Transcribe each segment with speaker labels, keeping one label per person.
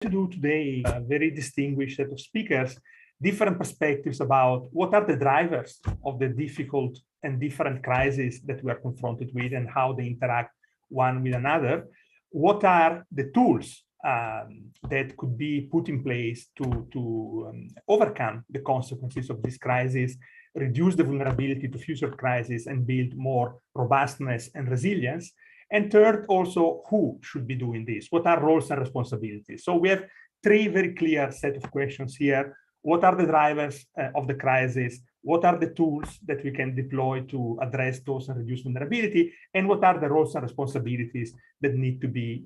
Speaker 1: to do today a very distinguished set of speakers, different perspectives about what are the drivers of the difficult and different crises that we are confronted with and how they interact one with another. What are the tools that could be put in place to overcome the consequences of this crisis, reduce the vulnerability to future crises, and build more robustness and resilience? And third, also, who should be doing this? What are roles and responsibilities? So we have three very clear set of questions here. What are the drivers of the crisis? What are the tools that we can deploy to address those and reduce vulnerability? And what are the roles and responsibilities that need to be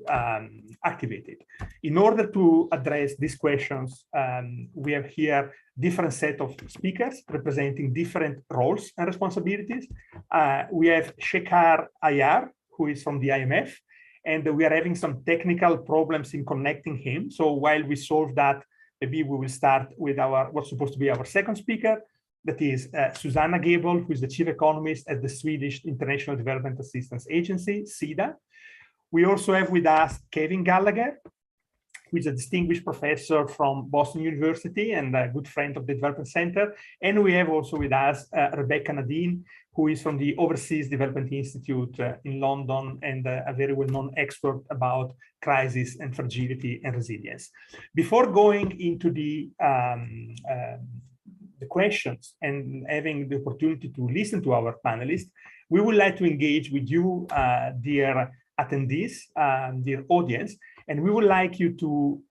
Speaker 1: activated? In order to address these questions, we have here different set of speakers representing different roles and responsibilities. We have Shekhar Ayyar, who is from the IMF, and we are having some technical problems in connecting him. So while we solve that, maybe we will start with what's supposed to be our second speaker, that is Susanna Gabel, who is the chief economist at the Swedish International Development Assistance Agency, SIDA. We also have with us Kevin Gallagher, who is a distinguished professor from Boston University and a good friend of the Development Center. And we have also with us Rebecca Nadine, who is from the Overseas Development Institute in London and a very well-known expert about crisis and fragility and resilience. Before going into the questions and having the opportunity to listen to our panelists, we would like to engage with you, dear attendees, dear audience, and we would like you to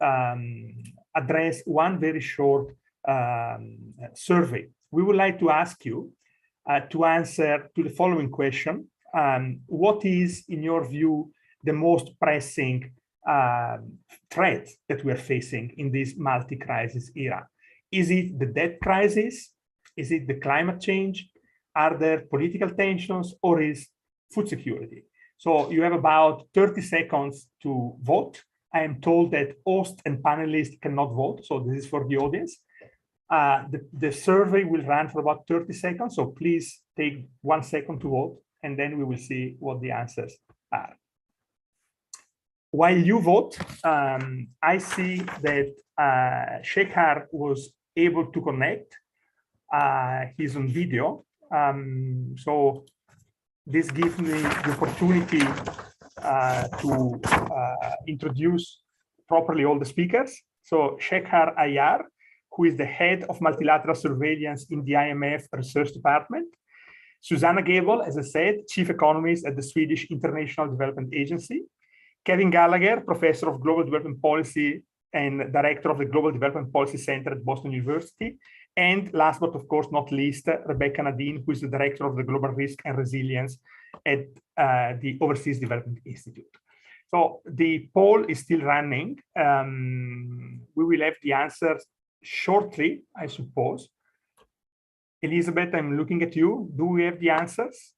Speaker 1: address one very short survey. We would like to ask you to answer to the following question. What is, in your view, the most pressing threat that we are facing in this multi-crisis era? Is it the debt crisis? Is it the climate change? Are there political tensions, or is food security? So you have about 30 seconds to vote. I am told that host and panelists cannot vote, so this is for the audience. The survey will run for about 30 seconds, so please take 1 second to vote, and then we will see what the answers are. While you vote, I see that Shekhar was able to connect. He's on video. So this gives me the opportunity to introduce properly all the speakers. So Shekhar Ayyar, who is the head of multilateral surveillance in the IMF Research Department. Susanna Gabel, as I said, chief economist at the Swedish International Development Agency. Kevin Gallagher, professor of global development policy and director of the Global Development Policy Center at Boston University. And last but of course not least, Rebecca Nadine, who is the director of the Global Risk and Resilience at the Overseas Development Institute. So the poll is still running. We will have the answers shortly, I suppose. Elizabeth, I'm looking at you. Do we have the answers?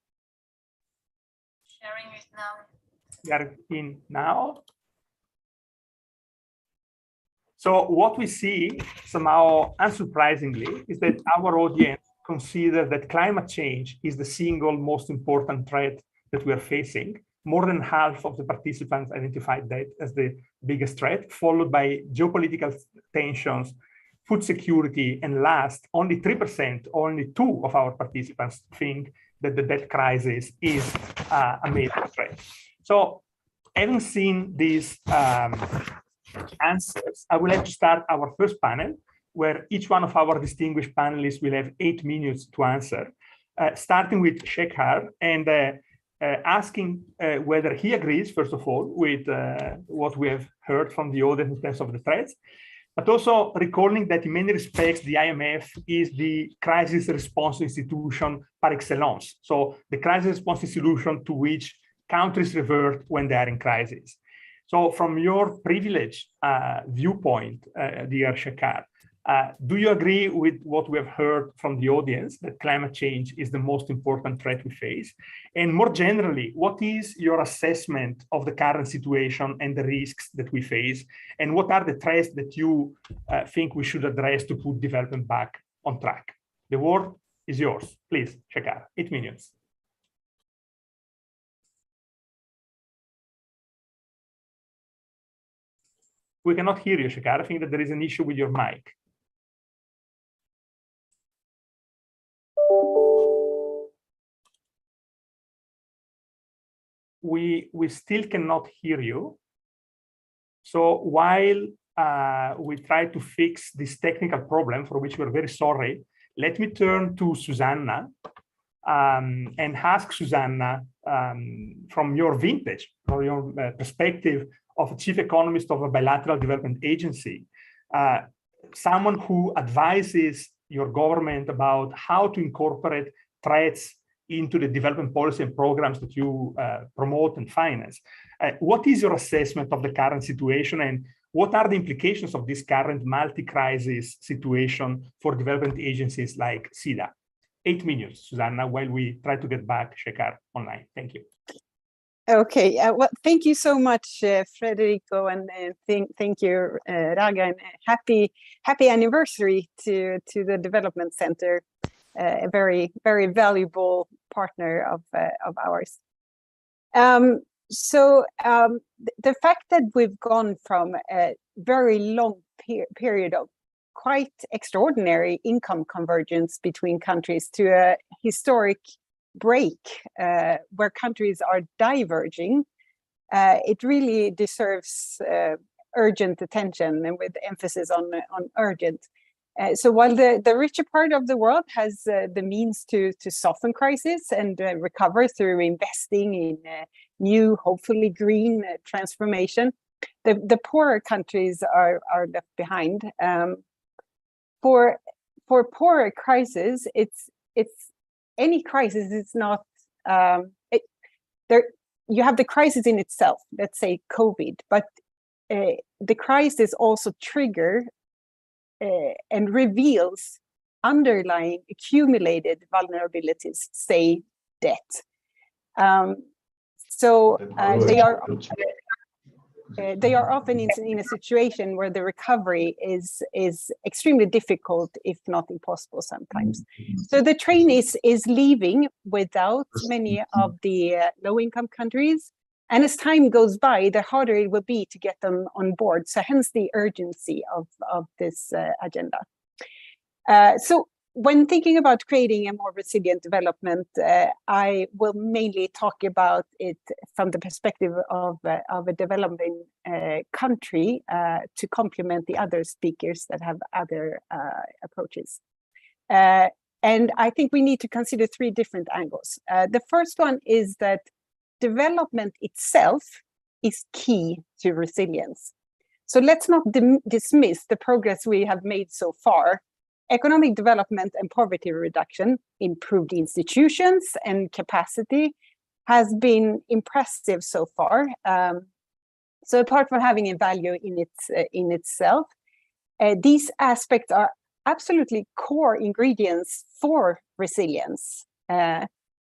Speaker 2: Sharing it now.
Speaker 1: We are in now. So what we see, somehow unsurprisingly, is that our audience considers that climate change is the single most important threat that we are facing. More than half of the participants identified that as the biggest threat, followed by geopolitical tensions, food security, and last, only 3%, only 2 of our participants think that the debt crisis is a major threat. So having seen these answers, I would like to start our first panel, where each one of our distinguished panelists will have 8 minutes to answer, starting with Shekhar and asking whether he agrees, first of all, with what we have heard from the audience in terms of the threats, but also recalling that in many respects, the IMF is the crisis response institution par excellence. So the crisis response solution to which countries revert when they are in crisis. So from your privileged viewpoint, dear Shekhar, do you agree with what we have heard from the audience, that climate change is the most important threat we face? And more generally, what is your assessment of the current situation and the risks that we face? And what are the threats that you think we should address to put development back on track? The word is yours. Please, Shekhar, 8 minutes. We cannot hear you, Shekhar. I think that there is an issue with your mic. We still cannot hear you. So while we try to fix this technical problem, for which we're very sorry, let me turn to Susanna and ask Susanna, from your vintage, from your perspective of a chief economist of a bilateral development agency, someone who advises your government about how to incorporate threats into the development policy and programs that you promote and finance. What is your assessment of the current situation, and what are the implications of this current multi-crisis situation for development agencies like SIDA? 8 minutes, Susanna, while we try to get back Shekhar online. Thank you.
Speaker 2: Okay, well, thank you so much, Federico, and thank you, Raga, and happy anniversary to the Development Center, a very valuable partner of ours. So the fact that we've gone from a very long period of quite extraordinary income convergence between countries to a historic break where countries are diverging, it really deserves urgent attention, and with emphasis on urgent. So while the richer part of the world has the means to soften crisis and recover through investing in new, hopefully green transformation, the poorer countries are left behind. For poorer crisis, it's any crisis. It's not there. You have the crisis in itself. Let's say COVID, but the crisis also trigger and reveals underlying accumulated vulnerabilities, say debt. So they are often in a situation where the recovery is extremely difficult, if not impossible sometimes. So the train is leaving without many of the low-income countries. And as time goes by, the harder it will be to get them on board. So hence the urgency of this agenda. So when thinking about creating a more resilient development, I will mainly talk about it from the perspective of a developing country to complement the other speakers that have other approaches. And I think we need to consider 3 different angles. The first one is that development itself is key to resilience. So let's not dismiss the progress we have made so far. Economic development and poverty reduction, improved institutions and capacity has been impressive so far. So apart from having a value in itself, these aspects are absolutely core ingredients for resilience.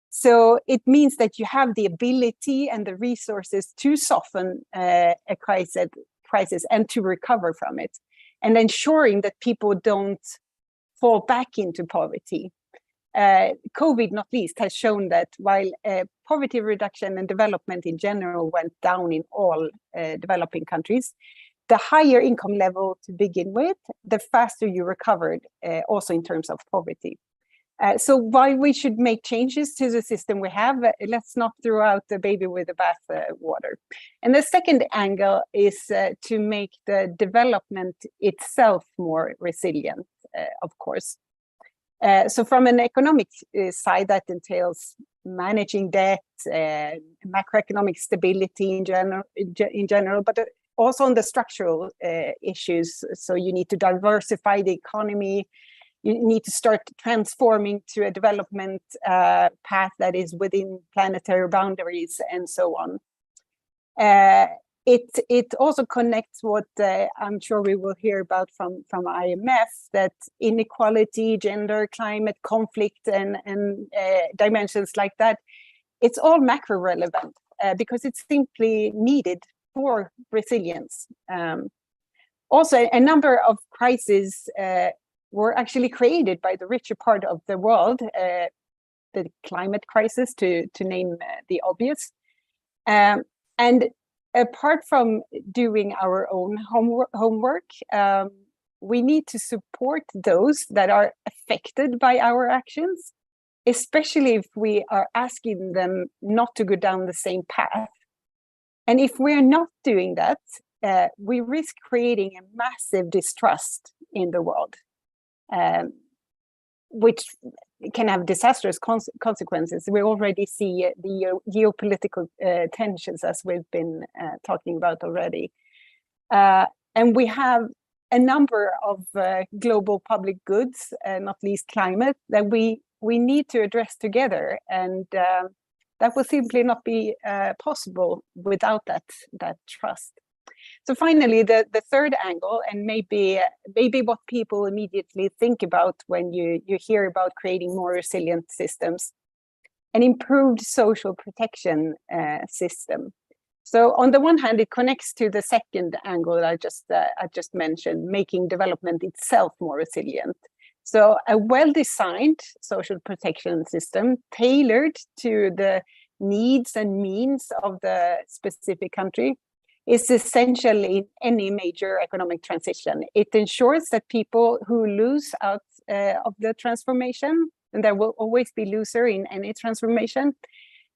Speaker 2: So it means that you have the ability and the resources to soften a crisis and to recover from it, and ensuring that people don't fall back into poverty. COVID, not least, has shown that while poverty reduction and development in general went down in all developing countries, the higher income level to begin with, the faster you recovered, also in terms of poverty. So while we should make changes to the system we have, let's not throw out the baby with the bath water. And the second angle is to make the development itself more resilient, of course. So from an economic side, that entails managing debt, macroeconomic stability in general, but also on the structural issues. So you need to diversify the economy. You need to start transforming to a development path that is within planetary boundaries and so on. It also connects what I'm sure we will hear about from IMF, that inequality, gender, climate, conflict, and dimensions like that, it's all macro relevant because it's simply needed for resilience. Also, a number of crises were actually created by the richer part of the world, the climate crisis, to name the obvious. And apart from doing our own homework, we need to support those that are affected by our actions, especially if we are asking them not to go down the same path. And if we're not doing that, we risk creating a massive distrust in the world, which can have disastrous consequences. We already see the geopolitical tensions, as we've been talking about already. And we have a number of global public goods, not least climate, that we need to address together. And that will simply not be possible without that trust. So finally, the third angle, and maybe what people immediately think about when you hear about creating more resilient systems, an improved social protection system. So on the one hand, it connects to the second angle that I just mentioned, making development itself more resilient. So a well-designed social protection system tailored to the needs and means of the specific country is essential in any major economic transition. It ensures that people who lose out of the transformation, and there will always be loser in any transformation,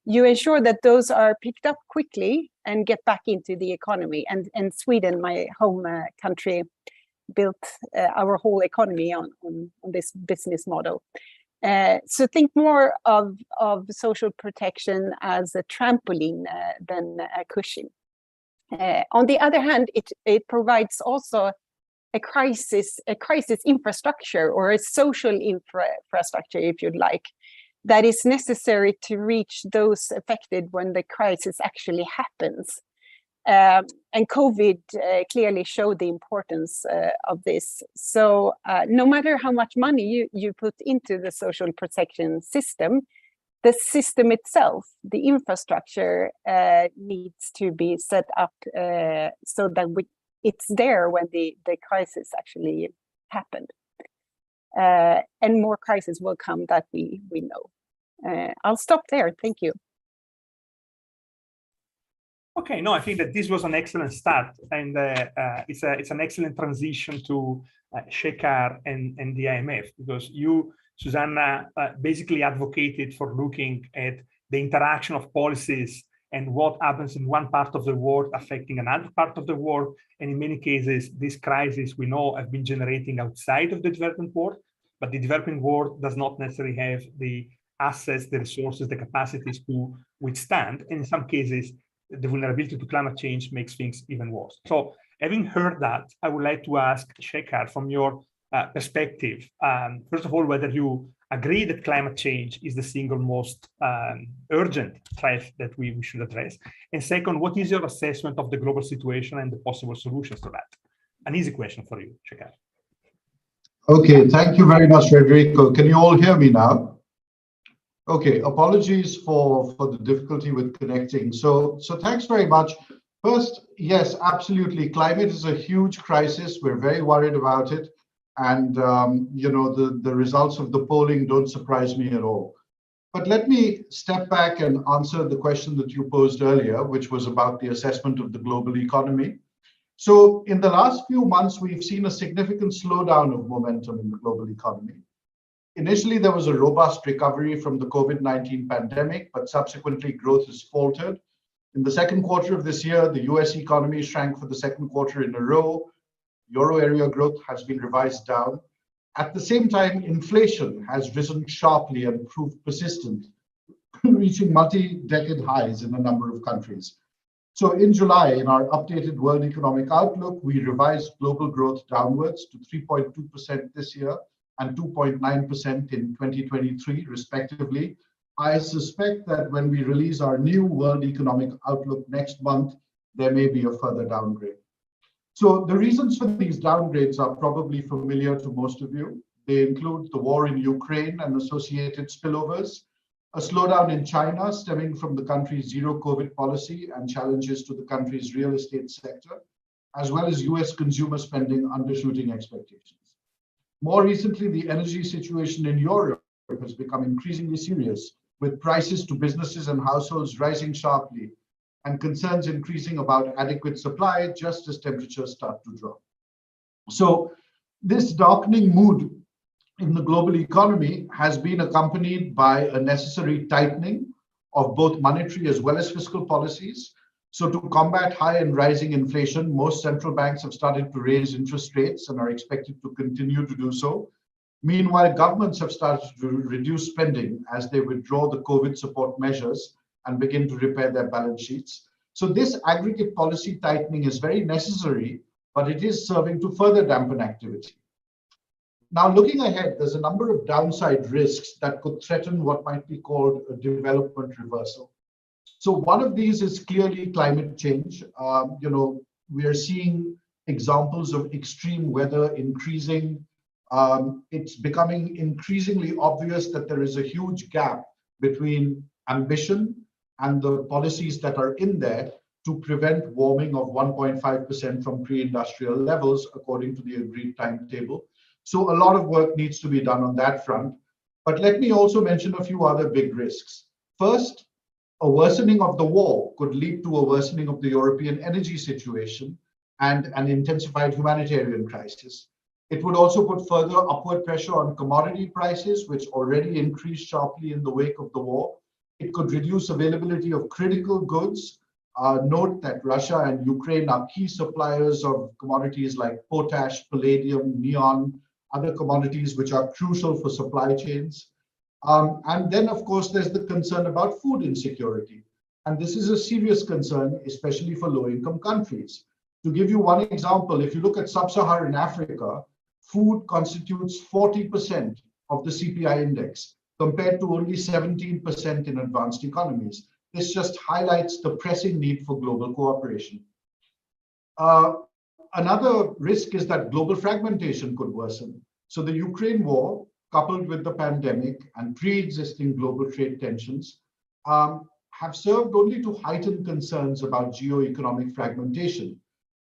Speaker 2: you ensure that those are picked up quickly and get back into the economy. And Sweden, my home country, built our whole economy on this business model. So think more of social protection as a trampoline than a cushion. On the other hand, it provides also a crisis infrastructure, or a social infrastructure, if you'd like, that is necessary to reach those affected when the crisis actually happens. And COVID clearly showed the importance of this. So no matter how much money you put into the social protection system, the system itself, the infrastructure, needs to be set up so that it's there when the crisis actually happened. And more crises will come, that we know. I'll stop there. Thank you.
Speaker 1: Okay, no, I think that this was an excellent start, and it's an excellent transition to Shekhar and the IMF, because you, Susanna, basically advocated for looking at the interaction of policies and what happens in one part of the world affecting another part of the world. And in many cases, this crisis we know have been generating outside of the developing world, but the developing world does not necessarily have the assets, the resources, the capacities to withstand. And in some cases, the vulnerability to climate change makes things even worse. So having heard that, I would like to ask Shekhar, from your perspective, first of all, whether you agree that climate change is the single most urgent threat that we should address. And second, what is your assessment of the global situation and the possible solutions to that? An easy question for you, Shekhar.
Speaker 3: Okay, thank you very much, Federico. Can you all hear me now? Okay, apologies for the difficulty with connecting. So thanks very much. First, yes, absolutely. Climate is a huge crisis. We're very worried about it. And, the results of the polling don't surprise me at all. But let me step back and answer the question that you posed earlier, which was about the assessment of the global economy. So in the last few months, we've seen a significant slowdown of momentum in the global economy. Initially, there was a robust recovery from the COVID-19 pandemic, but subsequently growth has faltered. In the second quarter of this year, the US economy shrank for the second quarter in a row. Euro area growth has been revised down. At the same time, inflation has risen sharply and proved persistent, reaching multi-decade highs in a number of countries. So in July, in our updated World Economic Outlook, we revised global growth downwards to 3.2% this year and 2.9% in 2023, respectively. I suspect that when we release our new World Economic Outlook next month, there may be a further downgrade. So the reasons for these downgrades are probably familiar to most of you. They include the war in Ukraine and associated spillovers, a slowdown in China stemming from the country's zero COVID policy and challenges to the country's real estate sector, as well as US consumer spending undershooting expectations. More recently, the energy situation in Europe has become increasingly serious, with prices to businesses and households rising sharply, and concerns increasing about adequate supply just as temperatures start to drop. So this darkening mood in the global economy has been accompanied by a necessary tightening of both monetary as well as fiscal policies. So to combat high and rising inflation, most central banks have started to raise interest rates and are expected to continue to do so. Meanwhile, governments have started to reduce spending as they withdraw the COVID support measures and begin to repair their balance sheets. So this aggregate policy tightening is very necessary, but it is serving to further dampen activity. Now, looking ahead, there's a number of downside risks that could threaten what might be called a development reversal. So one of these is clearly climate change. We are seeing examples of extreme weather increasing. It's becoming increasingly obvious that there is a huge gap between ambition and the policies that are in there to prevent warming of 1.5% from pre-industrial levels, according to the agreed timetable. So a lot of work needs to be done on that front. But let me also mention a few other big risks. First, a worsening of the war could lead to a worsening of the European energy situation and an intensified humanitarian crisis. It would also put further upward pressure on commodity prices, which already increased sharply in the wake of the war. It could reduce availability of critical goods. Note that Russia and Ukraine are key suppliers of commodities like potash, palladium, neon, other commodities which are crucial for supply chains. And then, of course, there's the concern about food insecurity. And this is a serious concern, especially for low-income countries. To give you one example, if you look at sub-Saharan Africa, food constitutes 40% of the CPI index, compared to only 17% in advanced economies. This just highlights the pressing need for global cooperation. Another risk is that global fragmentation could worsen. So the Ukraine war, coupled with the pandemic and pre-existing global trade tensions, have served only to heighten concerns about geo-economic fragmentation.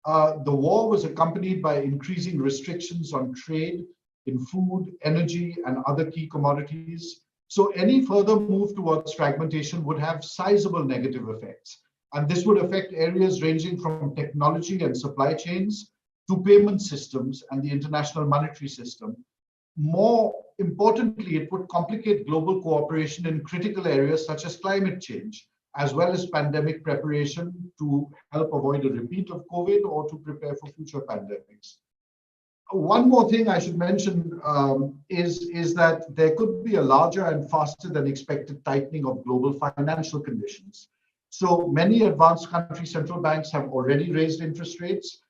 Speaker 3: The war was accompanied by increasing restrictions on trade in food, energy, and other key commodities. So any further move towards fragmentation would have sizable negative effects. And this would affect areas ranging from technology and supply chains to payment systems and the international monetary system. More importantly, it would complicate global cooperation in critical areas such as climate change, as well as pandemic preparation to help avoid a repeat of COVID or to prepare for future pandemics. One more thing I should mention is that there could be a larger and faster than expected tightening of global financial conditions. So many advanced country central banks have already raised interest rates.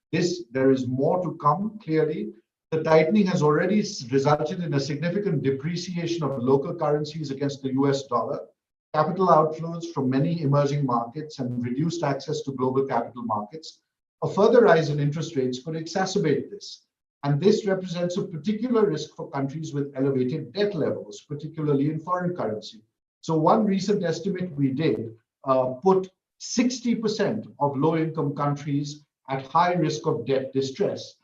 Speaker 3: There is more to come, clearly. The tightening has already resulted in a significant depreciation of local currencies against the US dollar, capital outflows from many emerging markets, and reduced access to global capital markets. A further rise in interest rates could exacerbate this. And this represents a particular risk for countries with elevated debt levels, particularly in foreign currency. So one recent estimate we did put 60% of low-income countries at high risk of debt distress,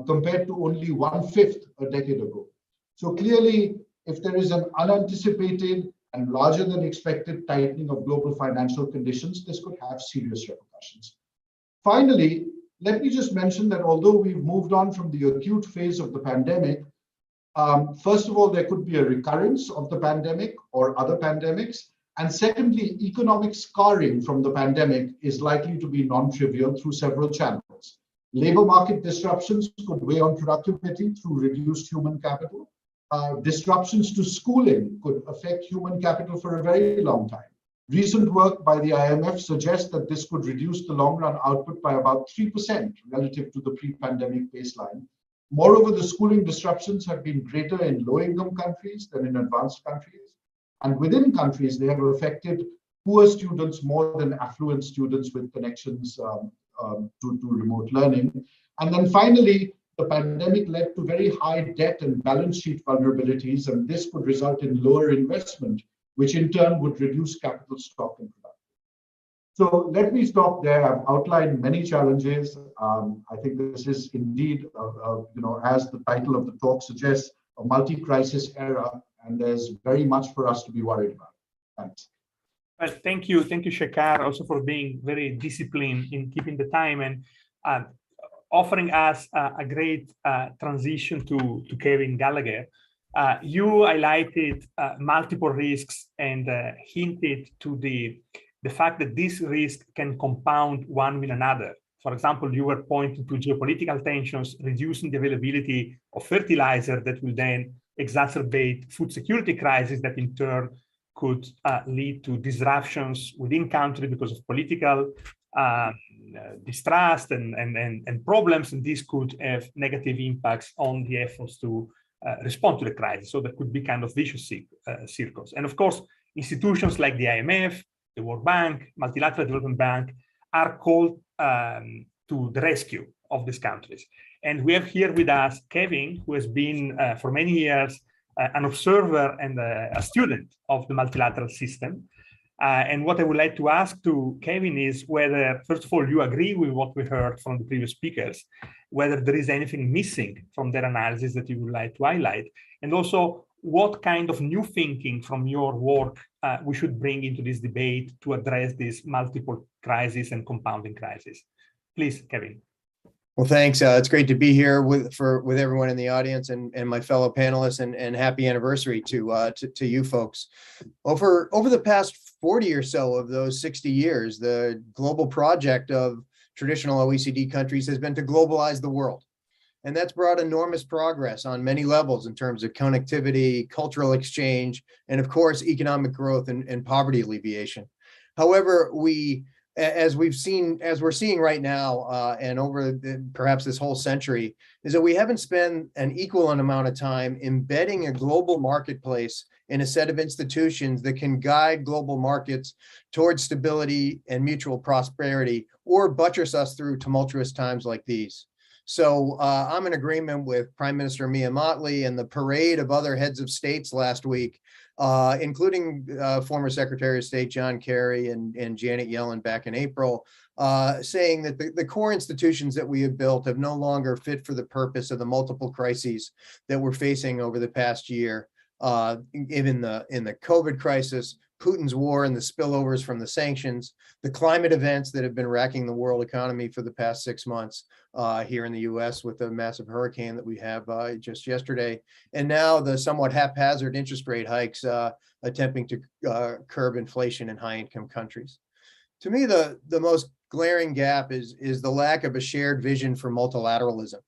Speaker 3: compared to only 1/5 a decade ago. So clearly, if there is an unanticipated and larger than expected tightening of global financial conditions, this could have serious repercussions. Finally, let me just mention that although we've moved on from the acute phase of the pandemic, first of all, there could be a recurrence of the pandemic or other pandemics. And secondly, economic scarring from the pandemic is likely to be non-trivial through several channels. Labor market disruptions could weigh on productivity through reduced human capital. Disruptions to schooling could affect human capital for a very long time. Recent work by the IMF suggests that this could reduce the long-run output by about 3% relative to the pre-pandemic baseline. Moreover, the schooling disruptions have been greater in low-income countries than in advanced countries. And within countries, they have affected poor students more than affluent students with connections to remote learning. And then finally, the pandemic led to very high debt and balance sheet vulnerabilities, and this could result in lower investment, which in turn would reduce capital stock and production. So let me stop there. I've outlined many challenges. I think this is indeed, as the title of the talk suggests, a multi-crisis era, and there's very much for us to be worried about. Thanks.
Speaker 1: Well, thank you, Shekhar, also for being very disciplined in keeping the time and offering us a great transition to Kevin Gallagher. You highlighted multiple risks and hinted to the fact that this risk can compound one with another. For example, you were pointing to geopolitical tensions, reducing the availability of fertilizer that will then exacerbate food security crisis that in turn could lead to disruptions within country because of political distrust and problems, and this could have negative impacts on the efforts to respond to the crisis. So there could be kind of vicious circles. And of course, institutions like the IMF, the World Bank, Multilateral Development Bank are called to the rescue of these countries. And we have here with us Kevin, who has been for many years an observer and a student of the multilateral system. And what I would like to ask to Kevin is whether, first of all, you agree with what we heard from the previous speakers, whether there is anything missing from their analysis that you would like to highlight, and also what kind of new thinking from your work we should bring into this debate to address these multiple crises and compounding crises. Please, Kevin.
Speaker 4: Well, thanks. It's great to be here with everyone in the audience and my fellow panelists, and happy anniversary to you folks. Over the past 40 or so of those 60 years, the global project of traditional OECD countries has been to globalize the world. And that's brought enormous progress on many levels in terms of connectivity, cultural exchange, and of course, economic growth and poverty alleviation. However, as we're seeing right now, and over perhaps this whole century, is that we haven't spent an equal amount of time embedding a global marketplace in a set of institutions that can guide global markets towards stability and mutual prosperity, or buttress us through tumultuous times like these. So I'm in agreement with Prime Minister Mia Mottley and the parade of other heads of states last week, including former Secretary of State John Kerry and Janet Yellen back in April, saying that the core institutions that we have built have no longer fit for the purpose of the multiple crises that we're facing over the past year, in the COVID crisis, Putin's war and the spillovers from the sanctions, the climate events that have been racking the world economy for the past 6 months here in the US with the massive hurricane that we have just yesterday, and now the somewhat haphazard interest rate hikes attempting to curb inflation in high-income countries. To me, the most glaring gap is the lack of a shared vision for multilateralism.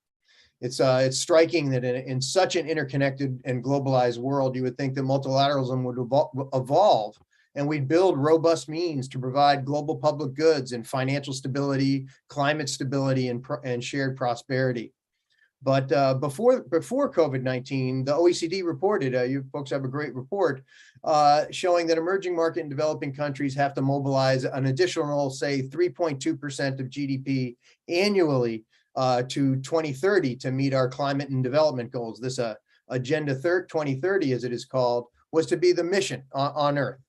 Speaker 4: It's striking that in such an interconnected and globalized world, you would think that multilateralism would evolve and we'd build robust means to provide global public goods and financial stability, climate stability, and shared prosperity. But before COVID-19, the OECD reported, you folks have a great report, showing that emerging market and developing countries have to mobilize an additional, say, 3.2% of GDP annually to 2030 to meet our climate and development goals. This Agenda 2030, as it is called, was to be the mission on Earth.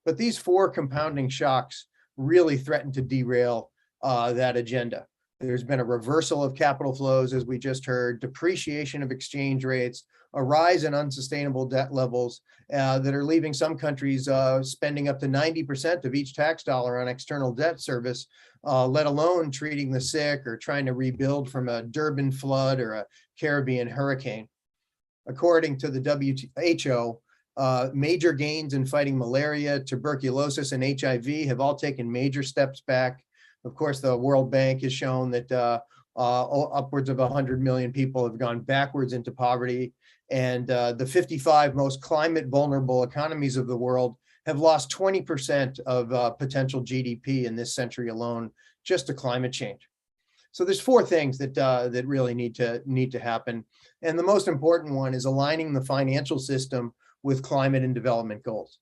Speaker 4: But these four compounding shocks really threaten to derail that agenda. There's been a reversal of capital flows, as we just heard, depreciation of exchange rates, a rise in unsustainable debt levels that are leaving some countries spending up to 90% of each tax dollar on external debt service, let alone treating the sick or trying to rebuild from a Durban flood or a Caribbean hurricane. According to the WHO, major gains in fighting malaria, tuberculosis, and HIV have all taken major steps back. Of course, the World Bank has shown that upwards of 100 million people have gone backwards into poverty, and the 55 most climate vulnerable economies of the world have lost 20% of potential GDP in this century alone, just to climate change. So there's four things that really need to happen, and the most important one is aligning the financial system with climate and development goals.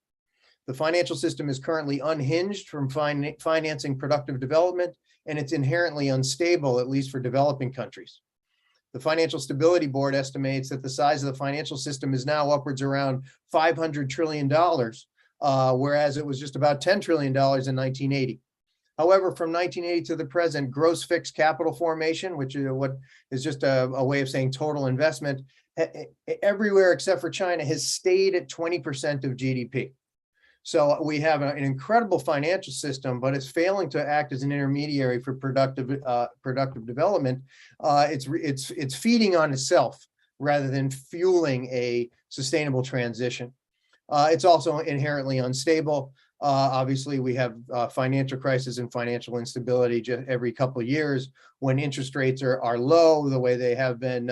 Speaker 4: The financial system is currently unhinged from financing productive development, and it's inherently unstable, at least for developing countries. The Financial Stability Board estimates that the size of the financial system is now upwards around $500 trillion, whereas it was just about $10 trillion in 1980. However, from 1980 to the present, gross fixed capital formation, which is what is just a way of saying total investment, everywhere except for China, has stayed at 20% of GDP. So we have an incredible financial system, but it's failing to act as an intermediary for productive development. It's feeding on itself rather than fueling a sustainable transition. It's also inherently unstable. Obviously, we have financial crisis and financial instability just every couple of years when interest rates are low, the way they have been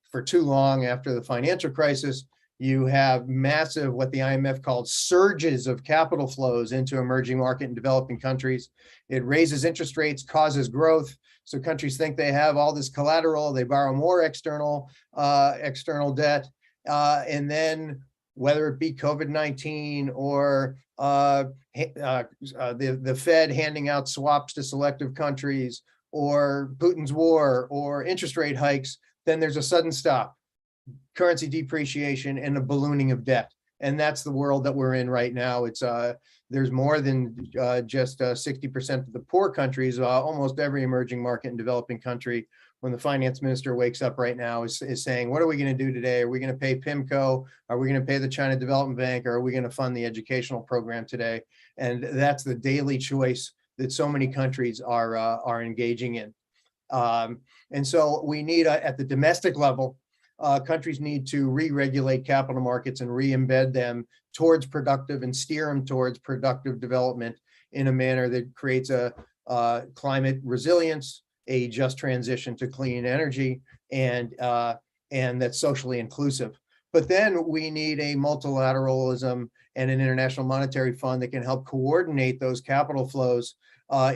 Speaker 4: for too long after the financial crisis. You have massive, what the IMF called surges of capital flows into emerging market and developing countries. It raises interest rates, causes growth. So countries think they have all this collateral, they borrow more external debt, and then whether it be COVID-19 or the Fed handing out swaps to selective countries, or Putin's war, or interest rate hikes, then there's a sudden stop, currency depreciation, and a ballooning of debt. And that's the world that we're in right now. It's there's more than just 60% of the poor countries. Almost every emerging market and developing country, when the finance minister wakes up right now, is saying, what are we going to do today? Are we going to pay PIMCO? Are we going to pay the China Development Bank? Or are we going to fund the educational program today? And that's the daily choice that so many countries are engaging in. And so we need, at the domestic level, countries need to re-regulate capital markets and re-embed them towards productive and steer them towards productive development in a manner that creates a climate resilience, a just transition to clean energy, and that's socially inclusive. But then we need a multilateralism and an international monetary fund that can help coordinate those capital flows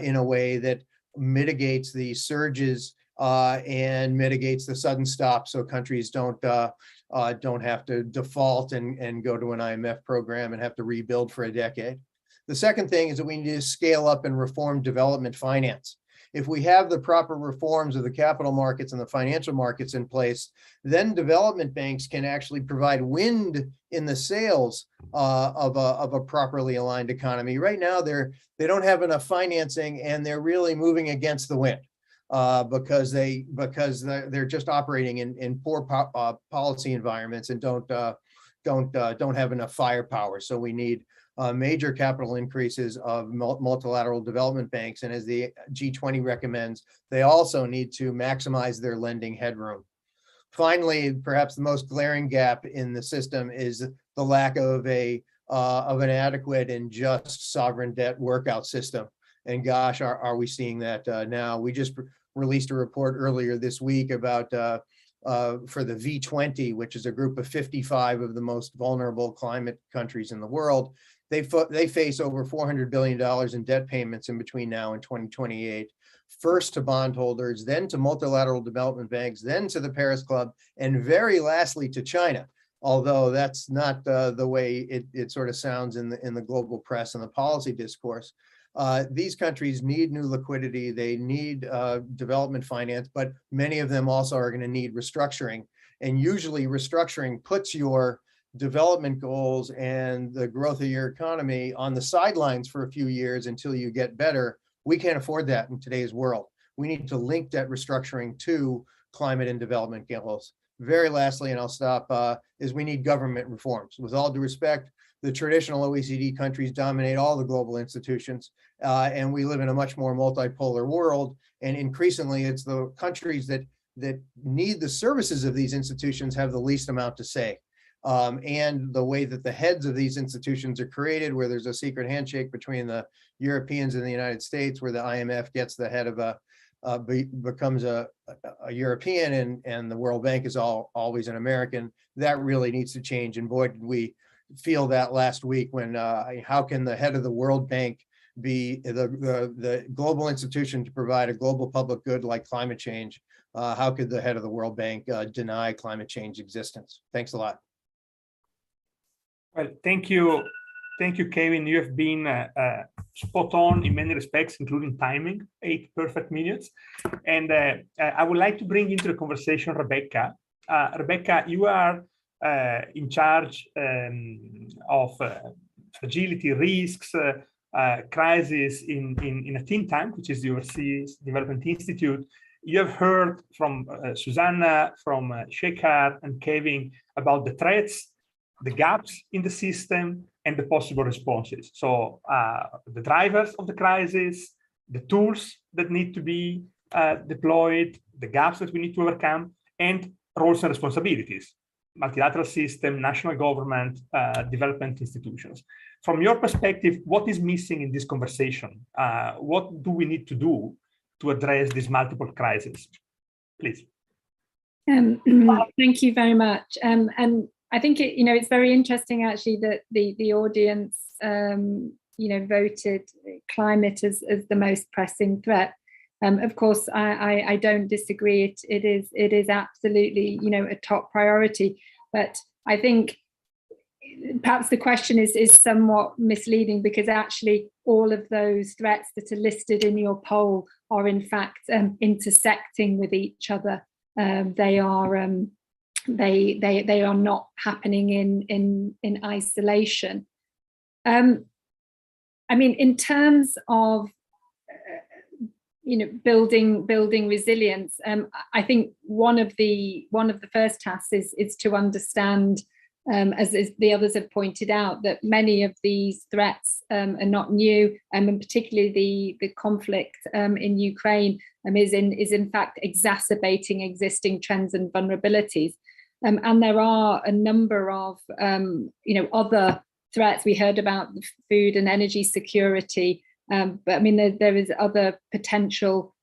Speaker 4: in a way that mitigates the surges and mitigates the sudden stop, so countries don't have to default and go to an IMF program and have to rebuild for a decade. The second thing is that we need to scale up and reform development finance. If we have the proper reforms of the capital markets and the financial markets in place, then development banks can actually provide wind in the sails of a properly aligned economy. Right now, they don't have enough financing, and they're really moving against the wind because they're just operating in poor policy environments and don't have enough firepower. So we need major capital increases of multilateral development banks. And as the G20 recommends, they also need to maximize their lending headroom. Finally, perhaps the most glaring gap in the system is the lack of an adequate and just sovereign debt workout system. And gosh, are we seeing that now? We just released a report earlier this week about for the V20, which is a group of 55 of the most vulnerable climate countries in the world. They face over $400 billion in debt payments in between now and 2028, first to bondholders, then to multilateral development banks, then to the Paris Club, and very lastly to China. Although that's not the way it sort of sounds in the global press and the policy discourse. These countries need new liquidity, they need development finance, but many of them also are going to need restructuring. And usually restructuring puts your development goals and the growth of your economy on the sidelines for a few years until you get better. We can't afford that in today's world. We need to link debt restructuring to climate and development goals. Very lastly, and I'll stop, is we need government reforms. With all due respect, the traditional OECD countries dominate all the global institutions, and we live in a much more multipolar world. And increasingly, it's the countries that need the services of these institutions have the least amount to say. And the way that the heads of these institutions are created, where there's a secret handshake between the Europeans and the United States, where the IMF gets the head of becomes a European, and the World Bank is always an American. That really needs to change. And boy, did we feel that last week when how can the head of the World Bank be the global institution to provide a global public good like climate change? How could the head of the World Bank deny climate change existence? Thanks a lot.
Speaker 1: Well, thank you, Kevin. You have been spot on in many respects, including timing, 8 perfect minutes. And I would like to bring into the conversation Rebecca. Rebecca, you are in charge of fragility, risks, crisis in a think tank, which is the Overseas Development Institute. You have heard from Susanna, from Shekhar and Kevin about the threats, the gaps in the system, and the possible responses. So the drivers of the crisis, the tools that need to be deployed, the gaps that we need to overcome, and roles and responsibilities, multilateral system, national government, development institutions. From your perspective, what is missing in this conversation? What do we need to do to address these multiple crises? Please.
Speaker 5: Thank you very much. And I think it's very interesting actually that the audience voted climate as the most pressing threat. Of course, I don't disagree. It is absolutely a top priority. But I think perhaps the question is somewhat misleading, because actually all of those threats that are listed in your poll are in fact intersecting with each other. They are not happening in isolation. I mean, in terms of building resilience, I think one of the first tasks is to understand, as the others have pointed out, that many of these threats are not new, and particularly the conflict in Ukraine is in fact exacerbating existing trends and vulnerabilities. And there are a number of other threats. We heard about food and energy security, but I mean there is other potential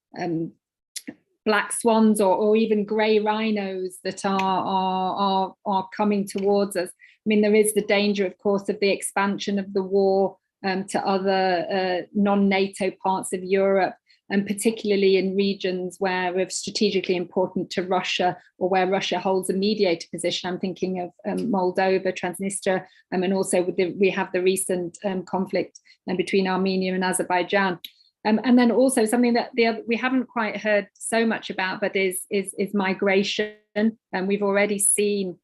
Speaker 5: black swans or even grey rhinos that are coming towards us. I mean, there is the danger, of course, of the expansion of the war to other non-NATO parts of Europe, and particularly in regions where it's strategically important to Russia, or where Russia holds a mediator position. I'm thinking of Moldova, Transnistria, and also we have the recent conflict between Armenia and Azerbaijan. And then also something that we haven't quite heard so much about, but is migration. And we've already seen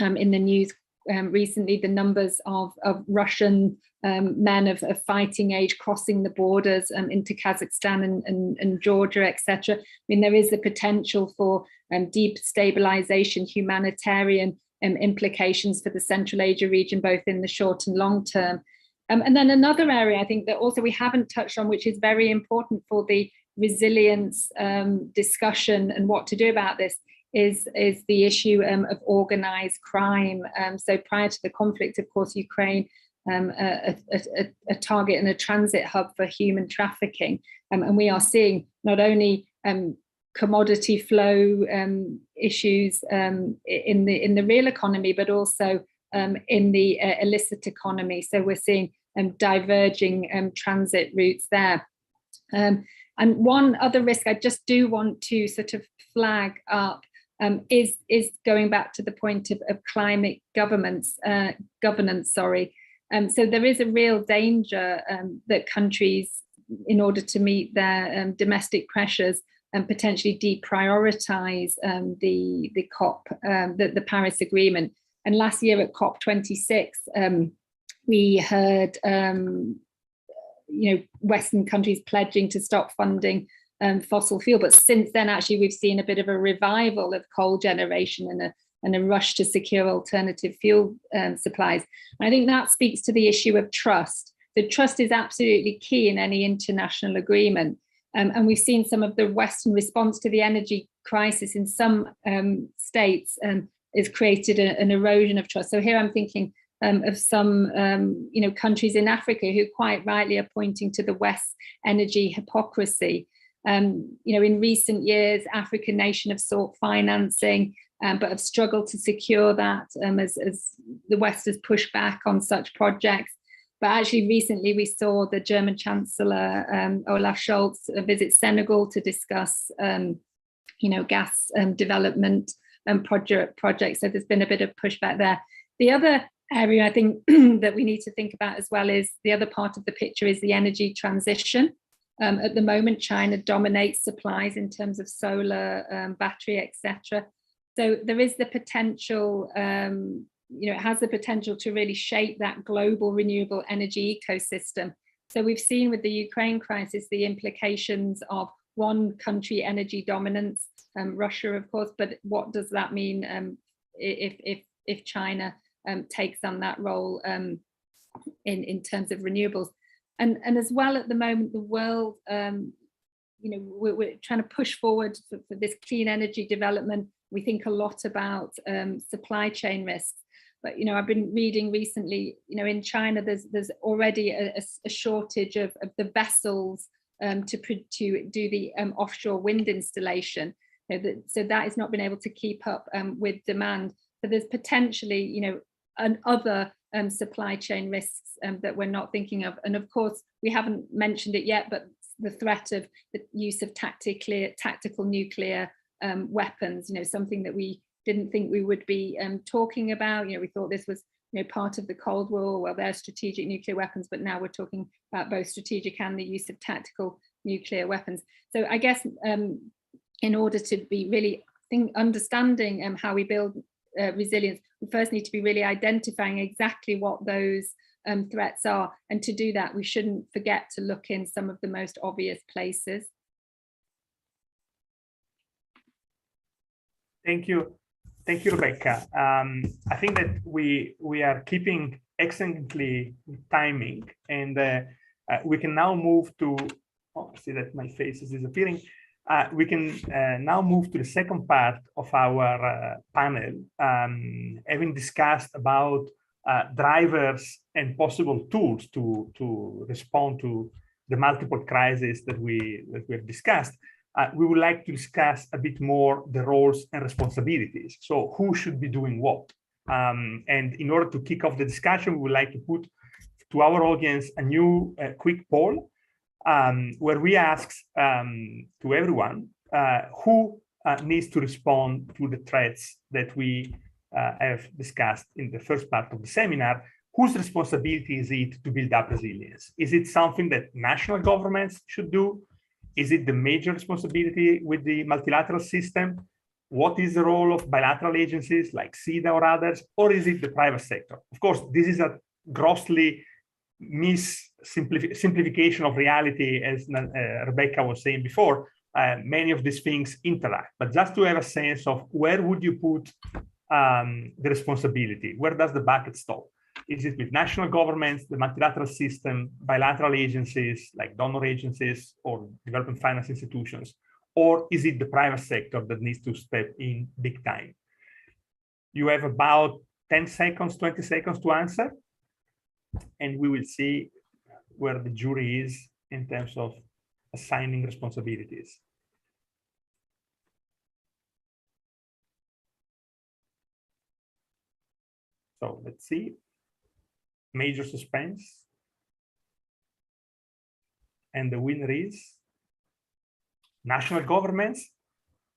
Speaker 5: in the news recently the numbers of Russian men of fighting age crossing the borders into Kazakhstan and Georgia, etc. I mean, there is the potential for deep stabilization, humanitarian implications for the Central Asia region, both in the short and long term. And then another area I think that also we haven't touched on, which is very important for the resilience discussion and what to do about this, is the issue of organized crime. So prior to the conflict, of course, Ukraine, a target and a transit hub for human trafficking. And we are seeing not only commodity flow issues in the real economy, but also in the illicit economy. So we're seeing diverging transit routes there. And one other risk I just do want to sort of flag up is going back to the point of climate governance. So there is a real danger that countries, in order to meet their domestic pressures, and potentially deprioritize the COP, the Paris Agreement. And last year at COP26, we heard Western countries pledging to stop funding fossil fuel. But since then, actually, we've seen a bit of a revival of coal generation and a rush to secure alternative fuel supplies. And I think that speaks to the issue of trust. So trust is absolutely key in any international agreement. And we've seen some of the Western response to the energy crisis in some states has created an erosion of trust. So here I'm thinking of some countries in Africa who quite rightly are pointing to the West's energy hypocrisy. In recent years, African nations have sought financing, but have struggled to secure that as the West has pushed back on such projects. But actually recently we saw the German Chancellor Olaf Scholz visit Senegal to discuss gas development projects. So there's been a bit of pushback there. The other area I think that we need to think about as well is the other part of the picture is the energy transition. At the moment, China dominates supplies in terms of solar, battery, etc. So there is the potential, it has the potential to really shape that global renewable energy ecosystem. So we've seen with the Ukraine crisis the implications of one country energy dominance, Russia, of course, but what does that mean if China takes on that role in terms of renewables. And as well, at the moment, the world, we're trying to push forward for this clean energy development. We think a lot about supply chain risks. But I've been reading recently, in China, there's already a shortage of the vessels to do the offshore wind installation. So that has not been able to keep up with demand. So there's potentially, other supply chain risks that we're not thinking of. And of course, we haven't mentioned it yet, but the threat of the use of tactical nuclear weapons, something that we didn't think we would be talking about. We thought this was part of the Cold War. Well, there's strategic nuclear weapons, but now we're talking about both strategic and the use of tactical nuclear weapons. So I guess in order to be really understanding how we build resilience, we first need to be really identifying exactly what those threats are. And to do that, we shouldn't forget to look in some of the most obvious places.
Speaker 1: Thank you. Thank you, Rebecca. I think that we are keeping excellently timing, and we can now move to, I see that my face is disappearing. We can now move to the second part of our panel, having discussed about drivers and possible tools to respond to the multiple crises that we have discussed. We would like to discuss a bit more the roles and responsibilities. So who should be doing what? And in order to kick off the discussion, we would like to put to our audience a new quick poll where we ask to everyone who needs to respond to the threats that we have discussed in the first part of the seminar. Whose responsibility is it to build up resilience? Is it something that national governments should do? Is it the major responsibility with the multilateral system? What is the role of bilateral agencies like SIDA or others? Or is it the private sector? Of course, this is a grossly simplification of reality, as Rebecca was saying before. Many of these things interact, but just to have a sense of where would you put the responsibility? Where does the bucket stop? Is it with national governments, the multilateral system, bilateral agencies like donor agencies or development finance institutions? Or is it the private sector that needs to step in big time? You have about 10 seconds, 20 seconds to answer, and we will see where the jury is in terms of assigning responsibilities. So let's see. Major suspense. And the winner is national governments,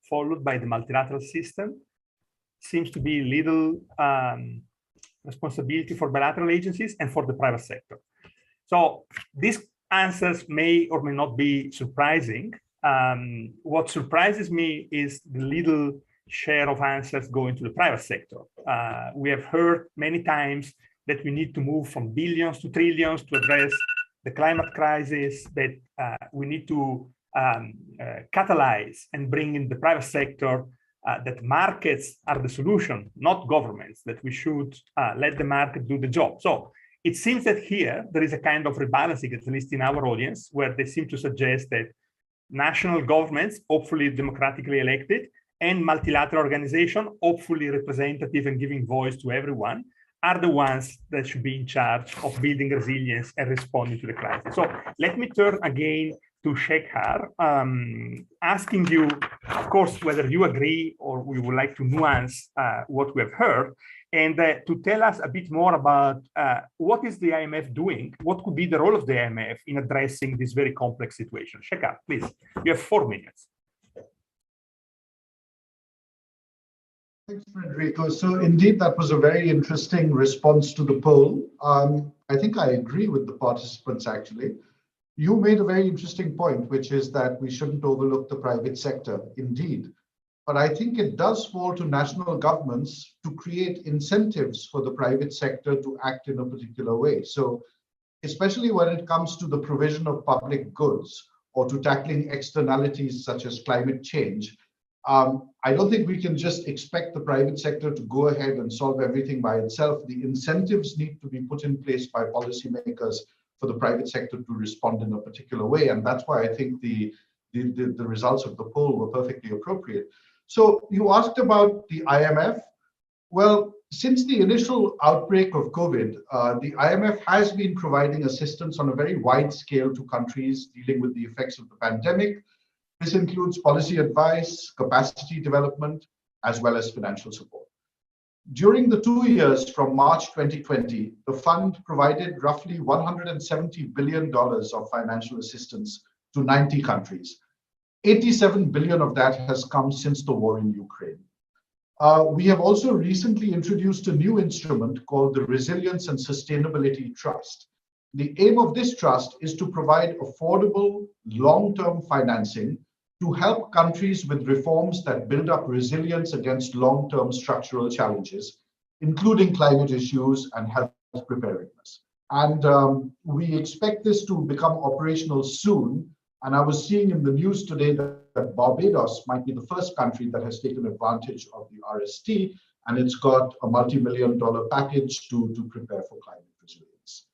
Speaker 1: followed by the multilateral system. Seems to be little responsibility for bilateral agencies and for the private sector. So these answers may or may not be surprising. What surprises me is the little share of answers going to the private sector. We have heard many times that we need to move from billions to trillions to address the climate crisis, that we need to catalyze and bring in the private sector, that markets are the solution, not governments, that we should let the market do the job. So it seems that here there is a kind of rebalancing, at least in our audience, where they seem to suggest that national governments, hopefully democratically elected, and multilateral organizations, hopefully representative and giving voice to everyone, are the ones that should be in charge of building resilience and responding to the crisis. So let me turn again to Shekhar, asking you, of course, whether you agree or we would like to nuance what we have heard, and to tell us a bit more about what is the IMF doing, what could be the role of the IMF in addressing this very complex situation. Shekhar, please, you have 4 minutes.
Speaker 3: Thanks, Federico. So indeed, that was a very interesting response to the poll. I think I agree with the participants, actually. You made a very interesting point, which is that we shouldn't overlook the private sector, indeed. But I think it does fall to national governments to create incentives for the private sector to act in a particular way. So especially when it comes to the provision of public goods or to tackling externalities such as climate change, I don't think we can just expect the private sector to go ahead and solve everything by itself. The incentives need to be put in place by policymakers for the private sector to respond in a particular way. And that's why I think the results of the poll were perfectly appropriate. So you asked about the IMF. Well, since the initial outbreak of COVID, the IMF has been providing assistance on a very wide scale to countries dealing with the effects of the pandemic. This includes policy advice, capacity development, as well as financial support. During the 2 years from March 2020, the fund provided roughly $170 billion of financial assistance to 90 countries. 87 billion of that has come since the war in Ukraine. We have also recently introduced a new instrument called the Resilience and Sustainability Trust. The aim of this trust is to provide affordable, long-term financing to help countries with reforms that build up resilience against long-term structural challenges, including climate issues and health preparedness. And we expect this to become operational soon. And I was seeing in the news today that Barbados might be the first country that has taken advantage of the RST, and it's got a multi-million-dollar package to prepare for climate resilience.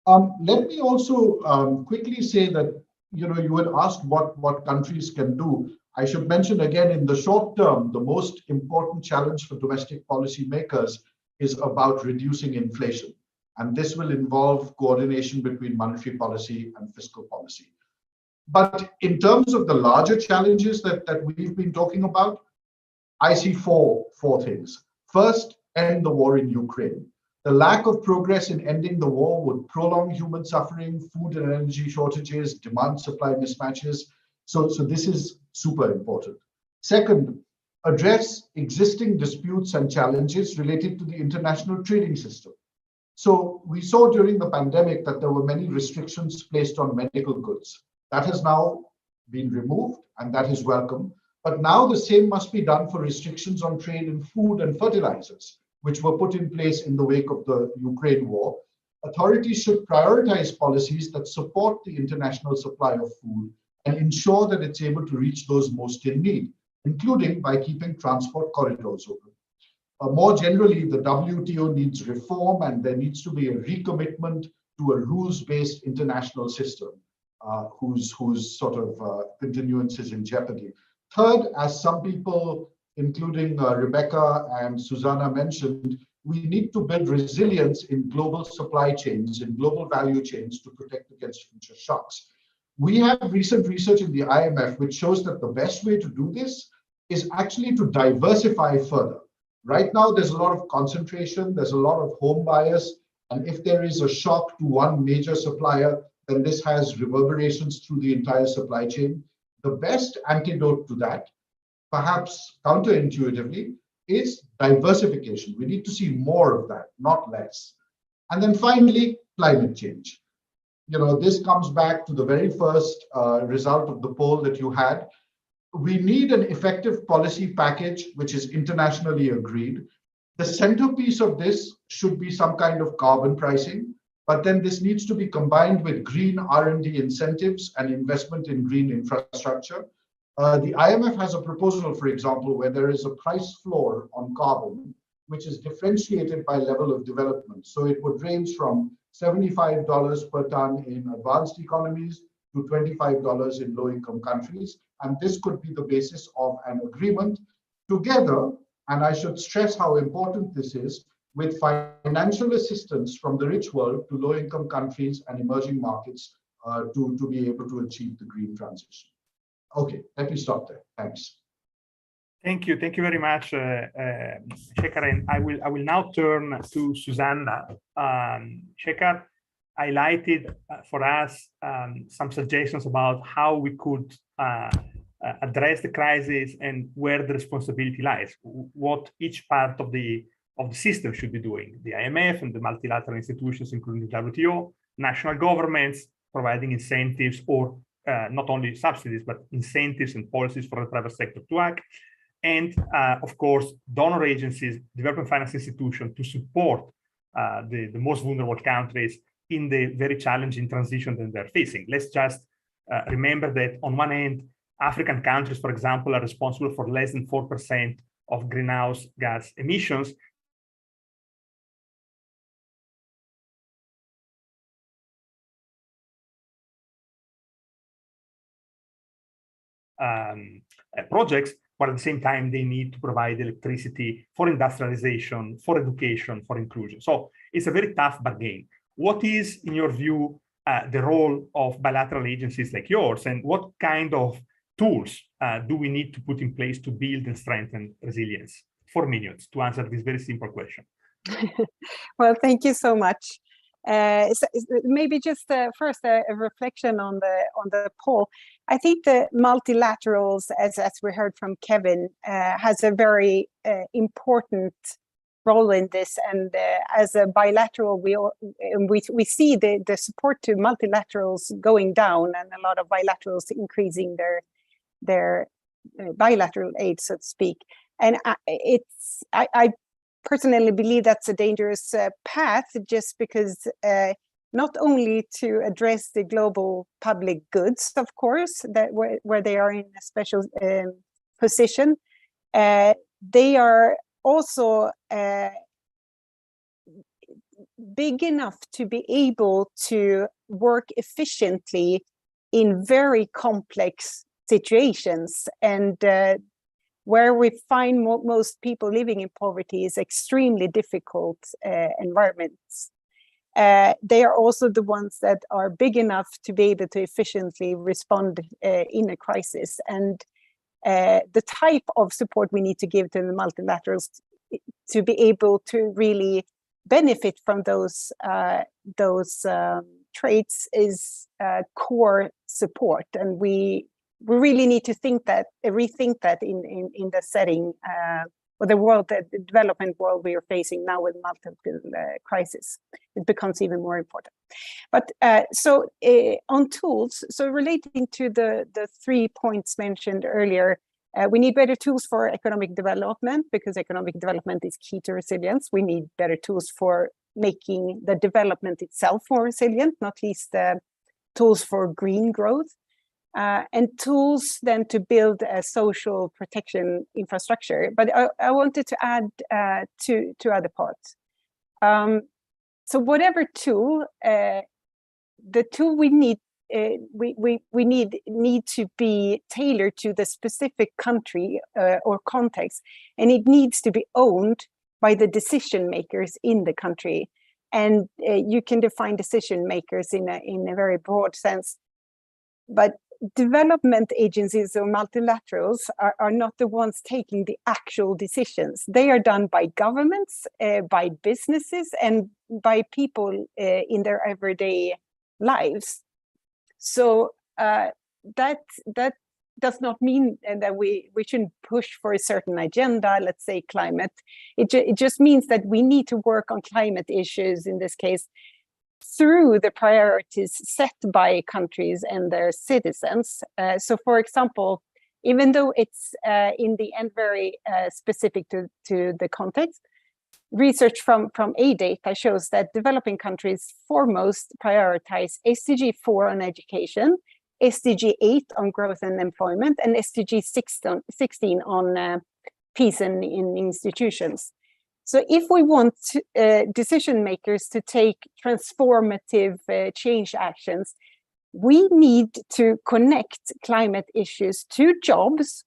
Speaker 3: Let me also quickly say that, you had asked what countries can do. I should mention again, in the short term, the most important challenge for domestic policymakers is about reducing inflation. And this will involve coordination between monetary policy and fiscal policy. But in terms of the larger challenges that we've been talking about, I see four things. First, end the war in Ukraine. The lack of progress in ending the war would prolong human suffering, food and energy shortages, demand-supply mismatches. So this is super important. Second, address existing disputes and challenges related to the international trading system. So we saw during the pandemic that there were many restrictions placed on medical goods. That has now been removed, and that is welcome. But now the same must be done for restrictions on trade in food and fertilizers, which were put in place in the wake of the Ukraine war. Authorities should prioritize policies that support the international supply of food and ensure that it's able to reach those most in need, including by keeping transport corridors open. More generally, the WTO needs reform, and there needs to be a recommitment to a rules-based international system whose sort of continuance is in jeopardy. Third, as some people, including Rebecca and Susanna mentioned, we need to build resilience in global supply chains, in global value chains to protect against future shocks. We have recent research in the IMF which shows that the best way to do this is actually to diversify further. Right now, there's a lot of concentration, there's a lot of home bias, and if there is a shock to one major supplier, then this has reverberations through the entire supply chain. The best antidote to that, perhaps counterintuitively, is diversification. We need to see more of that, not less. And then finally, climate change. This comes back to the very first result of the poll that you had. We need an effective policy package which is internationally agreed. The centerpiece of this should be some kind of carbon pricing, but then this needs to be combined with green R&D incentives and investment in green infrastructure. The IMF has a proposal, for example, where there is a price floor on carbon, which is differentiated by level of development. So it would range from $75 per ton in advanced economies to $25 in low-income countries. And this could be the basis of an agreement together, and I should stress how important this is, with financial assistance from the rich world to low-income countries and emerging markets to be able to achieve the green transition. Okay, let me stop there. Thanks.
Speaker 1: Thank you very much, Shekhar. And I will now turn to Susanna. Shekhar highlighted for us some suggestions about how we could address the crisis and where the responsibility lies, what each part of the system should be doing: the IMF and the multilateral institutions, including the WTO, national governments providing incentives or not only subsidies, but incentives and policies for the private sector to act, and of course, donor agencies, development finance institutions to support the most vulnerable countries in the very challenging transition that they're facing. Let's just remember that on one end, African countries, for example, are responsible for less than 4% of greenhouse gas emissions. Projects, but at the same time, they need to provide electricity for industrialization, for education, for inclusion. So it's a very tough bargain. What is, in your view, the role of bilateral agencies like yours, and what kind of tools do we need to put in place to build and strengthen resilience? 4 minutes to answer this very simple question.
Speaker 2: Well, thank you so much. Maybe just first a reflection on the poll. I think the multilaterals, as we heard from Kevin, has a very important role in this. And as a bilateral, we see the support to multilaterals going down, and a lot of bilaterals increasing their bilateral aid, so to speak. And I personally believe that's a dangerous path, just because not only to address the global public goods, of course, that where they are in a special position, they are also big enough to be able to work efficiently in very complex situations. And where we find most people living in poverty is extremely difficult environments. They are also the ones that are big enough to be able to efficiently respond in a crisis. And the type of support we need to give to the multilaterals to be able to really benefit from those traits is core support. And we really need to rethink that in the setting or the world, the development world we are facing now with multiple crises. It becomes even more important. But so on tools, so relating to the 3 points mentioned earlier, we need better tools for economic development, because economic development is key to resilience. We need better tools for making the development itself more resilient, not least tools for green growth. And tools then to build a social protection infrastructure. But I wanted to add two other parts. So whatever tool, the tool we need, we need to be tailored to the specific country or context, and it needs to be owned by the decision makers in the country. And you can define decision makers in a very broad sense, but development agencies or multilaterals are not the ones taking the actual decisions. They are done by governments, by businesses, and by people in their everyday lives. So that does not mean that we shouldn't push for a certain agenda, let's say climate. It just means that we need to work on climate issues, in this case, through the priorities set by countries and their citizens. So, for example, even though it's in the end very specific to the context, research from A-Data shows that developing countries foremost prioritize SDG 4 on education, SDG 8 on growth and employment, and SDG 16 on peace and in institutions. So if we want decision makers to take transformative change actions, we need to connect climate issues to jobs,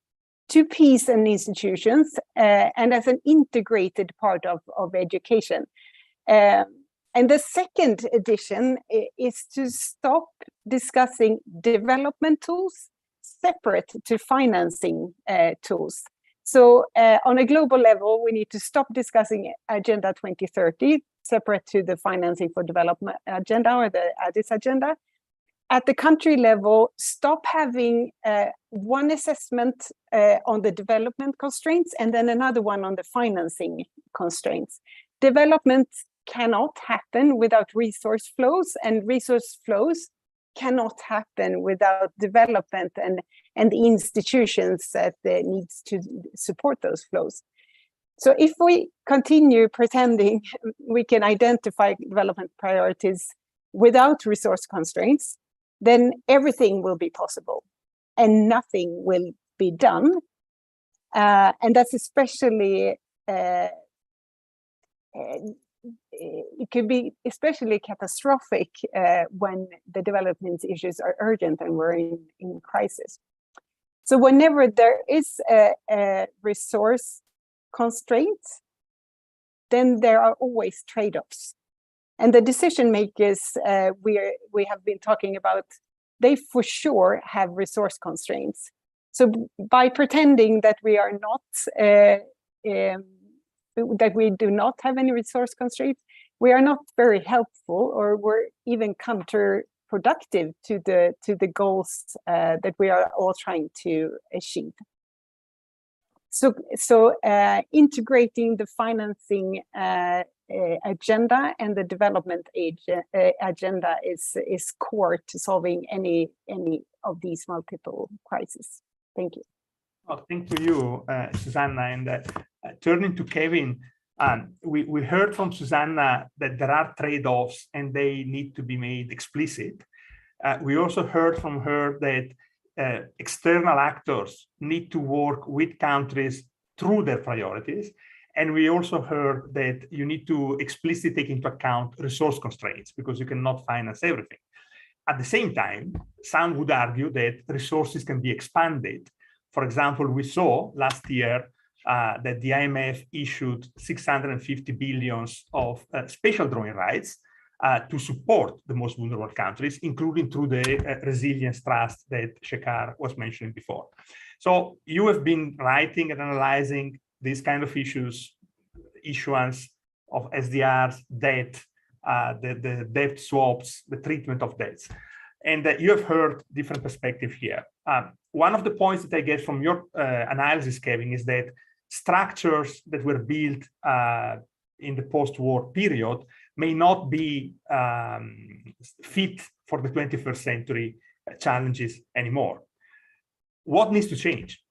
Speaker 2: to peace and institutions, and as an integrated part of education. And the second addition is to stop discussing development tools separate to financing tools. So on a global level, we need to stop discussing Agenda 2030 separate to the financing for development agenda or the Addis agenda. At the country level, stop having one assessment on the development constraints and then another one on the financing constraints. Development cannot happen without resource flows, and resource flows cannot happen without development and the institutions that needs to support those flows. So if we continue pretending we can identify development priorities without resource constraints, then everything will be possible. and nothing will be done. And that's especially, it could be especially catastrophic when the development issues are urgent and we're in crisis. So whenever there is a resource constraint, then there are always trade-offs. And the decision makers we have been talking about, they for sure have resource constraints. So by pretending that we are not, that we do not have any resource constraints, we are not very helpful, or we're even counterproductive to the goals that we are all trying to achieve. So integrating the financing agenda and the development agenda is core to solving any of these multiple crises. Thank you.
Speaker 1: Well, thank you, Susanna. And turning to Kevin, we heard from Susanna that there are trade-offs and they need to be made explicit. We also heard from her that external actors need to work with countries through their priorities. And we also heard that you need to explicitly take into account resource constraints because you cannot finance everything. At the same time, some would argue that resources can be expanded. For example, we saw last year that the IMF issued 650 billion of special drawing rights to support the most vulnerable countries, including through the resilience trust that Shekhar was mentioning before. So you have been writing and analyzing these kind of issues, issuance of SDRs, debt, the debt swaps, the treatment of debts. And you have heard different perspectives here. One of the points that I get from your analysis, Kevin, is that structures that were built in the post-war period may not be fit for the 21st century challenges anymore. What needs to change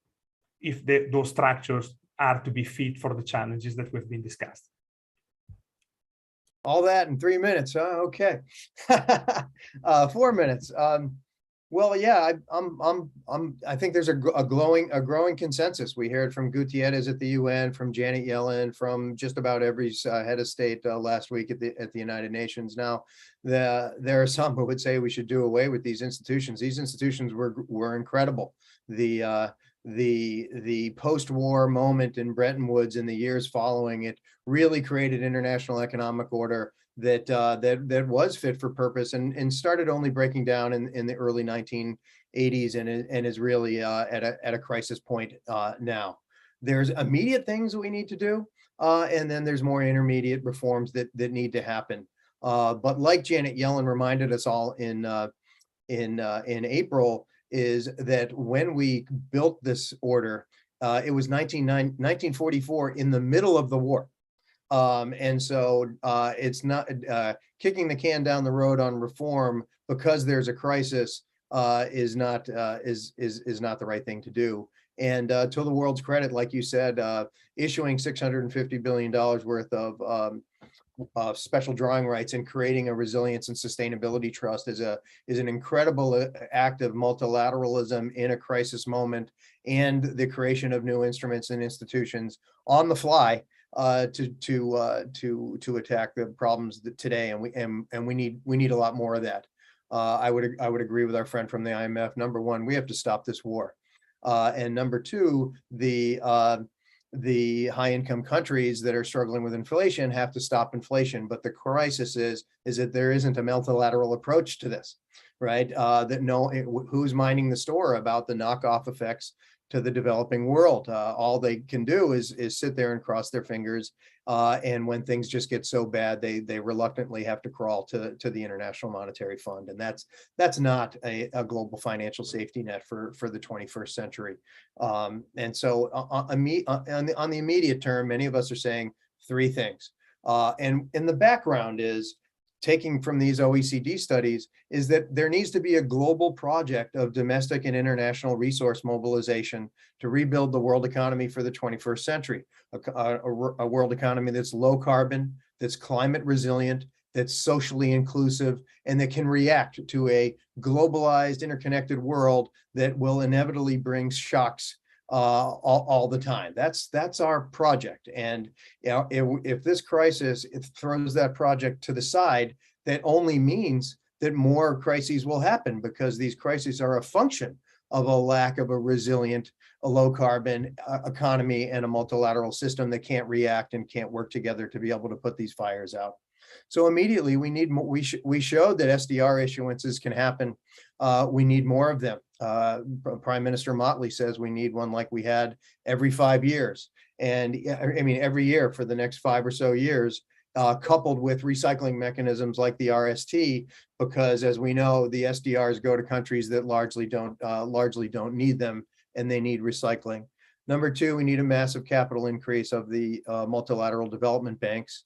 Speaker 1: if those structures are to be fit for the challenges that we've been discussed?
Speaker 4: All that in 3 minutes, huh? Okay. 4 minutes. Well, yeah, I think there's a growing consensus. We heard from Gutierrez at the UN, from Janet Yellen, from just about every head of state last week at the United Nations. Now, there are some who would say we should do away with these institutions. These institutions were incredible. The post-war moment in Bretton Woods and the years following it really created international economic order that was fit for purpose and started only breaking down in the early 1980s and is really at a crisis point now. There's immediate things that we need to do, and then there's more intermediate reforms that need to happen. But like Janet Yellen reminded us all in April, is that when we built this order, it was 1944 in the middle of the war. And so it's not kicking the can down the road on reform because there's a crisis is not the right thing to do. And to the world's credit, like you said, issuing $650 billion worth of special drawing rights and creating a resilience and sustainability trust is an incredible act of multilateralism in a crisis moment, and the creation of new instruments and institutions on the fly to attack the problems today, and we need a lot more of that. I would agree with our friend from the IMF. Number one, we have to stop this war, and number two, the high-income countries that are struggling with inflation have to stop inflation. But the crisis is that there isn't a multilateral approach to this, right? Who's minding the store about the knockoff effects to the developing world? All they can do is sit there and cross their fingers. And when things just get so bad, they reluctantly have to crawl to the International Monetary Fund. And that's not a global financial safety net for the 21st century. And so on the immediate term, many of us are saying three things. And in the background is, taking from these OECD studies, is that there needs to be a global project of domestic and international resource mobilization to rebuild the world economy for the 21st century, a world economy that's low carbon, that's climate resilient, that's socially inclusive, and that can react to a globalized, interconnected world that will inevitably bring shocks all the time. That's our project. And you know, if this crisis throws that project to the side, that only means that more crises will happen, because these crises are a function of a lack of a resilient, a low carbon economy and a multilateral system that can't react and can't work together to be able to put these fires out. So immediately we need more. We showed that SDR issuances can happen. We need more of them. Prime Minister Motley says we need one like we had every 5 years. And I mean, every year for the next 5 or so years, coupled with recycling mechanisms like the RST, because as we know, the SDRs go to countries that largely don't need them, and they need recycling. Number two, we need a massive capital increase of the multilateral development banks.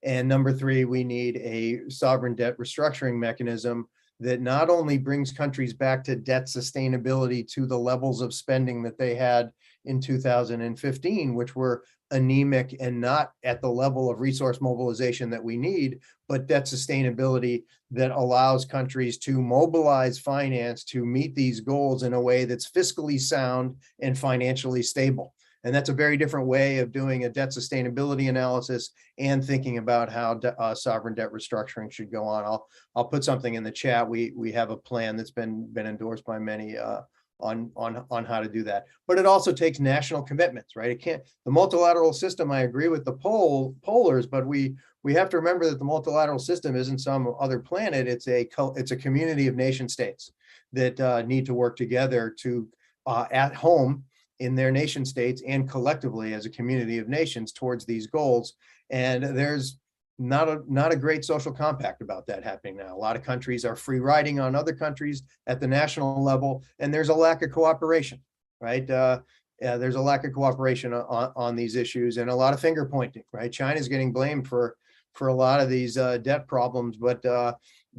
Speaker 4: And number three, we need a sovereign debt restructuring mechanism that not only brings countries back to debt sustainability to the levels of spending that they had in 2015, which were anemic and not at the level of resource mobilization that we need, but debt sustainability that allows countries to mobilize finance to meet these goals in a way that's fiscally sound and financially stable. And that's a very different way of doing a debt sustainability analysis and thinking about how sovereign debt restructuring should go on. I'll put something in the chat. We have a plan that's been endorsed by many on how to do that. But it also takes national commitments, right? It can't, the multilateral system, I agree with the pollers, but we have to remember that the multilateral system isn't some other planet. It's a community of nation states that need to work together to at home in their nation states and collectively as a community of nations towards these goals. And there's not a great social compact about that happening now. A lot of countries are free riding on other countries at the national level, and there's a lack of cooperation, right? There's a lack of cooperation on these issues, and a lot of finger pointing, right? China's getting blamed for a lot of these debt problems, but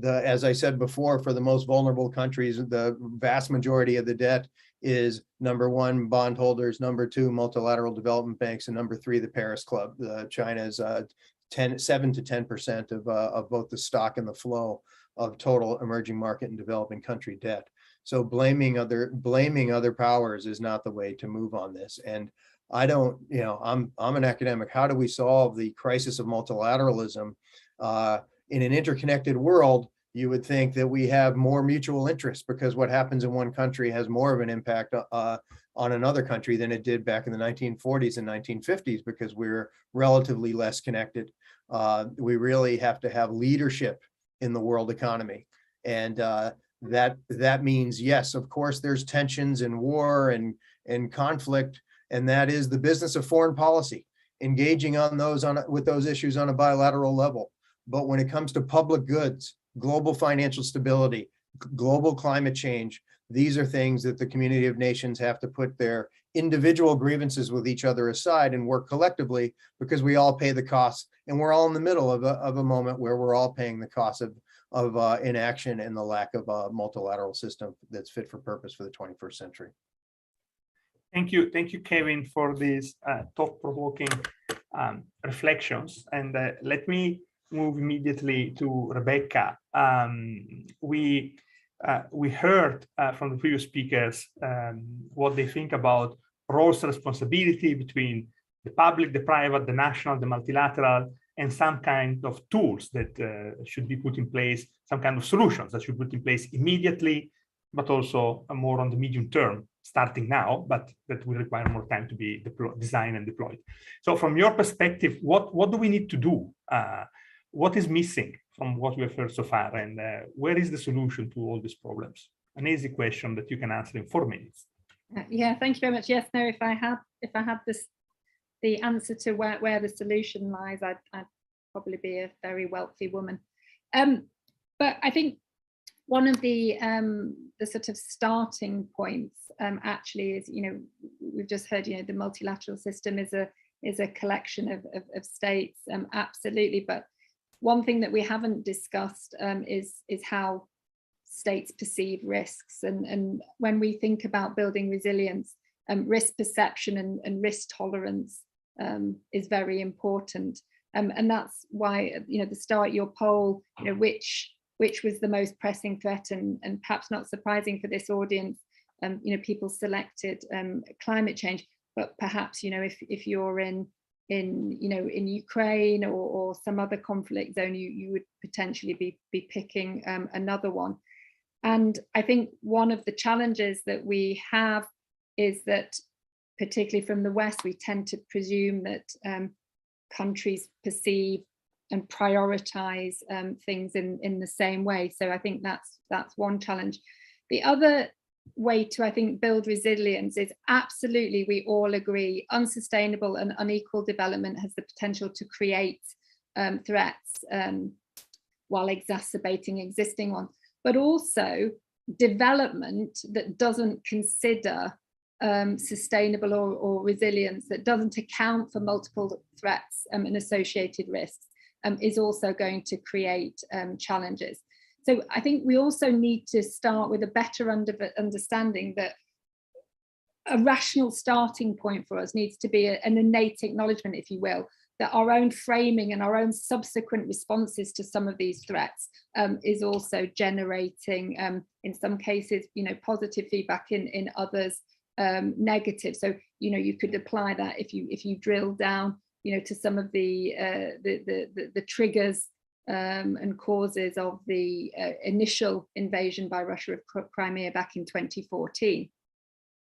Speaker 4: as I said before, for the most vulnerable countries, the vast majority of the debt is number one, bondholders, number two, multilateral development banks, and number three, the Paris Club. China's 7 to 10% of both the stock and the flow of total emerging market and developing country debt. So blaming other powers is not the way to move on this. And I don't, I'm an academic. How do we solve the crisis of multilateralism in an interconnected world? You would think that we have more mutual interest, because what happens in one country has more of an impact on another country than it did back in the 1940s and 1950s, because we're relatively less connected. We really have to have leadership in the world economy. And that means, yes, of course, there's tensions and war and conflict, and that is the business of foreign policy, engaging on those with those issues on a bilateral level. But when it comes to public goods, global financial stability, global climate change, these are things that the community of nations have to put their individual grievances with each other aside and work collectively, because we all pay the costs, and we're all in the middle of a moment where we're all paying the cost of inaction and the lack of a multilateral system that's fit for purpose for the 21st century.
Speaker 1: Thank you, Kevin, for these thought-provoking reflections. And let me move immediately to Rebecca. We heard from the previous speakers what they think about roles and responsibility between the public, the private, the national, the multilateral, and some kind of tools that should be put in place, some kind of solutions that should be put in place immediately, but also more on the medium term, starting now, but that will require more time to be designed and deployed. So from your perspective, what do we need to do? What is missing from what we have heard so far, and where is the solution to all these problems? An easy question that you can answer in 4 minutes.
Speaker 5: Yeah, thank you very much. Yes, no, if I had the answer to where the solution lies, I'd probably be a very wealthy woman. But I think one of the sort of starting points actually is, we've just heard, the multilateral system is a collection of states, absolutely. But one thing that we haven't discussed is how states perceive risks. And when we think about building resilience, risk perception and risk tolerance is very important. And that's why, the start your poll, which was the most pressing threat, and perhaps not surprising for this audience, people selected climate change. But perhaps, if you're in Ukraine or some other conflict zone, you would potentially be picking another one. And I think one of the challenges that we have is that, particularly from the West, we tend to presume that countries perceive and prioritize things in the same way. So I think that's one challenge. The other way to, I think, build resilience is absolutely, we all agree, unsustainable and unequal development has the potential to create threats while exacerbating existing ones. But also development that doesn't consider sustainable or resilience, that doesn't account for multiple threats and associated risks, is also going to create challenges. So I think we also need to start with a better understanding that a rational starting point for us needs to be an innate acknowledgement, if you will, that our own framing and our own subsequent responses to some of these threats is also generating, in some cases, positive feedback, in others, negative. So, you could apply that if you drill down, to some of the triggers and causes of the initial invasion by Russia of Crimea back in 2014.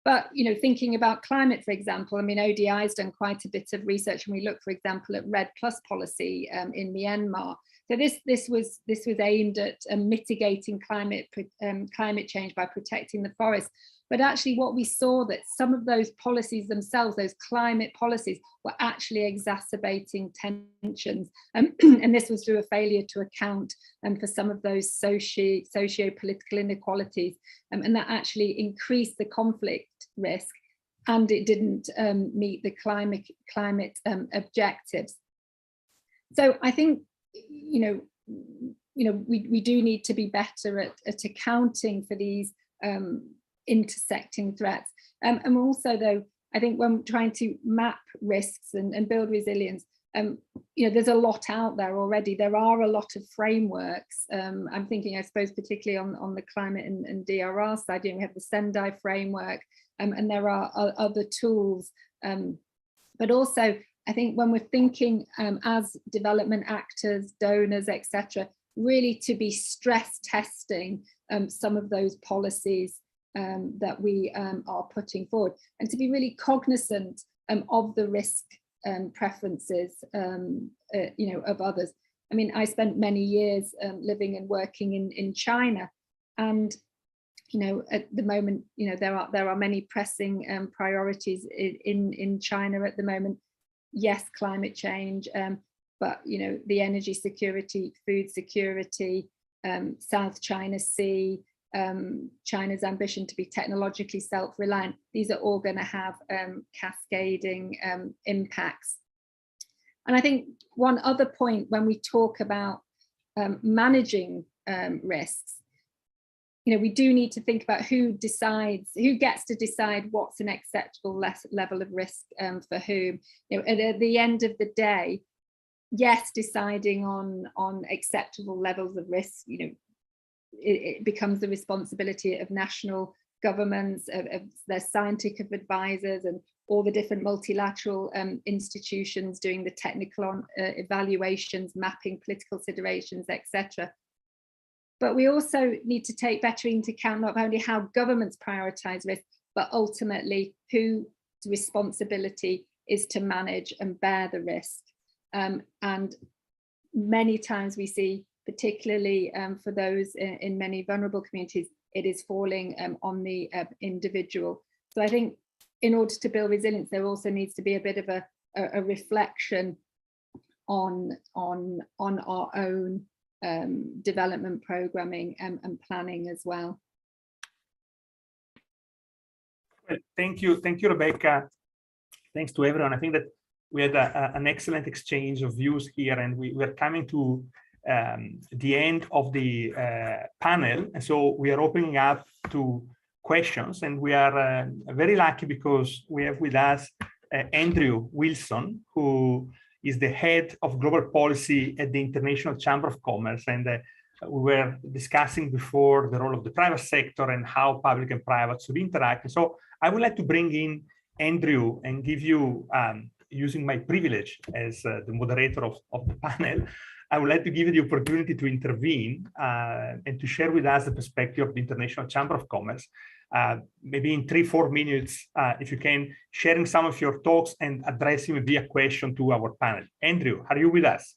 Speaker 5: But, thinking about climate, for example, ODI has done quite a bit of research, and we look, for example, at REDD+ policy in Myanmar. So this was aimed at mitigating climate change by protecting the forest. But actually what we saw, that some of those policies themselves, those climate policies, were actually exacerbating tensions. And this was through a failure to account for some of those socio-political inequalities. And that actually increased the conflict risk, and it didn't meet the climate objectives. So I think, we do need to be better at accounting for these intersecting threats. And also, though, I think when trying to map risks and build resilience, there's a lot out there already. There are a lot of frameworks. I'm thinking, I suppose, particularly on the climate and DRR side, we have the Sendai framework, and there are other tools. But also, I think when we're thinking as development actors, donors, etc., really to be stress testing some of those policies that we are putting forward, and to be really cognizant of the risk preferences of others. I spent many years living and working in China, and at the moment, there are many pressing priorities in China at the moment. Yes, climate change, but the energy security, food security, South China Sea, China's ambition to be technologically self-reliant. These are all going to have cascading impacts. And I think one other point when we talk about managing risks, we do need to think about who gets to decide what's an acceptable level of risk for whom. At the end of the day, yes, deciding on acceptable levels of risk, it becomes the responsibility of national governments, of their scientific advisors, and all the different multilateral institutions doing the technical evaluations, mapping political considerations, etc. But we also need to take better into account not only how governments prioritize risk, but ultimately whose responsibility is to manage and bear the risk. And many times we see, particularly for those in many vulnerable communities, it is falling on the individual. So I think in order to build resilience, there also needs to be a bit of a reflection on our own development programming and planning as well.
Speaker 1: Well, thank you, Rebecca. Thanks to everyone. I think that we had an excellent exchange of views here, and we're coming to the end of the panel, and so we are opening up to questions, and we are very lucky because we have with us Andrew Wilson, who is the head of global policy at the International Chamber of Commerce. And we were discussing before the role of the private sector and how public and private should interact. So I would like to bring in Andrew and give you, using my privilege as the moderator of the panel, I would like to give you the opportunity to intervene and to share with us the perspective of the International Chamber of Commerce. Maybe in 3-4 minutes, if you can, sharing some of your thoughts and addressing maybe a question to our panel. Andrew, are you with us?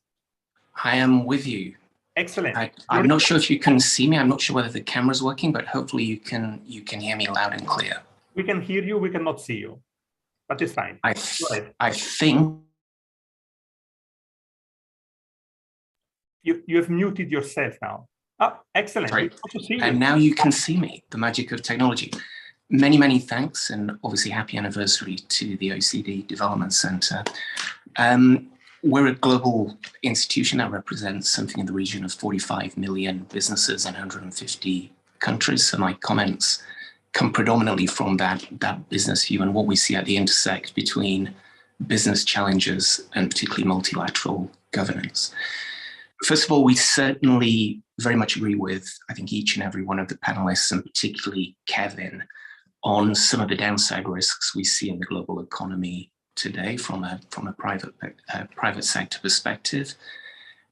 Speaker 6: I am with you.
Speaker 1: Excellent.
Speaker 6: I'm not sure if you can see me. I'm not sure whether the camera's working, but hopefully you can hear me loud and clear.
Speaker 1: We can hear you. We cannot see you, but it's fine.
Speaker 6: I think
Speaker 1: you have muted yourself now. Oh, excellent.
Speaker 6: Sorry. And now you can see me, the magic of technology. Many, many thanks, and obviously happy anniversary to the OECD Development Center. We're a global institution that represents something in the region of 45 million businesses in 150 countries. So my comments come predominantly from that business view and what we see at the intersect between business challenges and particularly multilateral governance. First of all, we certainly very much agree with, I think, each and every one of the panelists, and particularly Kevin, on some of the downside risks we see in the global economy today from a private sector perspective.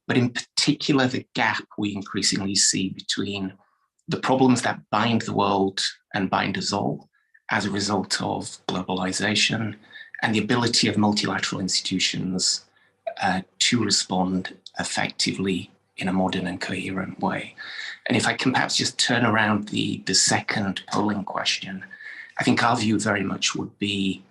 Speaker 6: But in particular, the gap we increasingly see between the problems that bind the world and bind us all as a result of globalization and the ability of multilateral institutions to respond effectively in a modern and coherent way. And if I can perhaps just turn around the second polling question, I think our view very much would be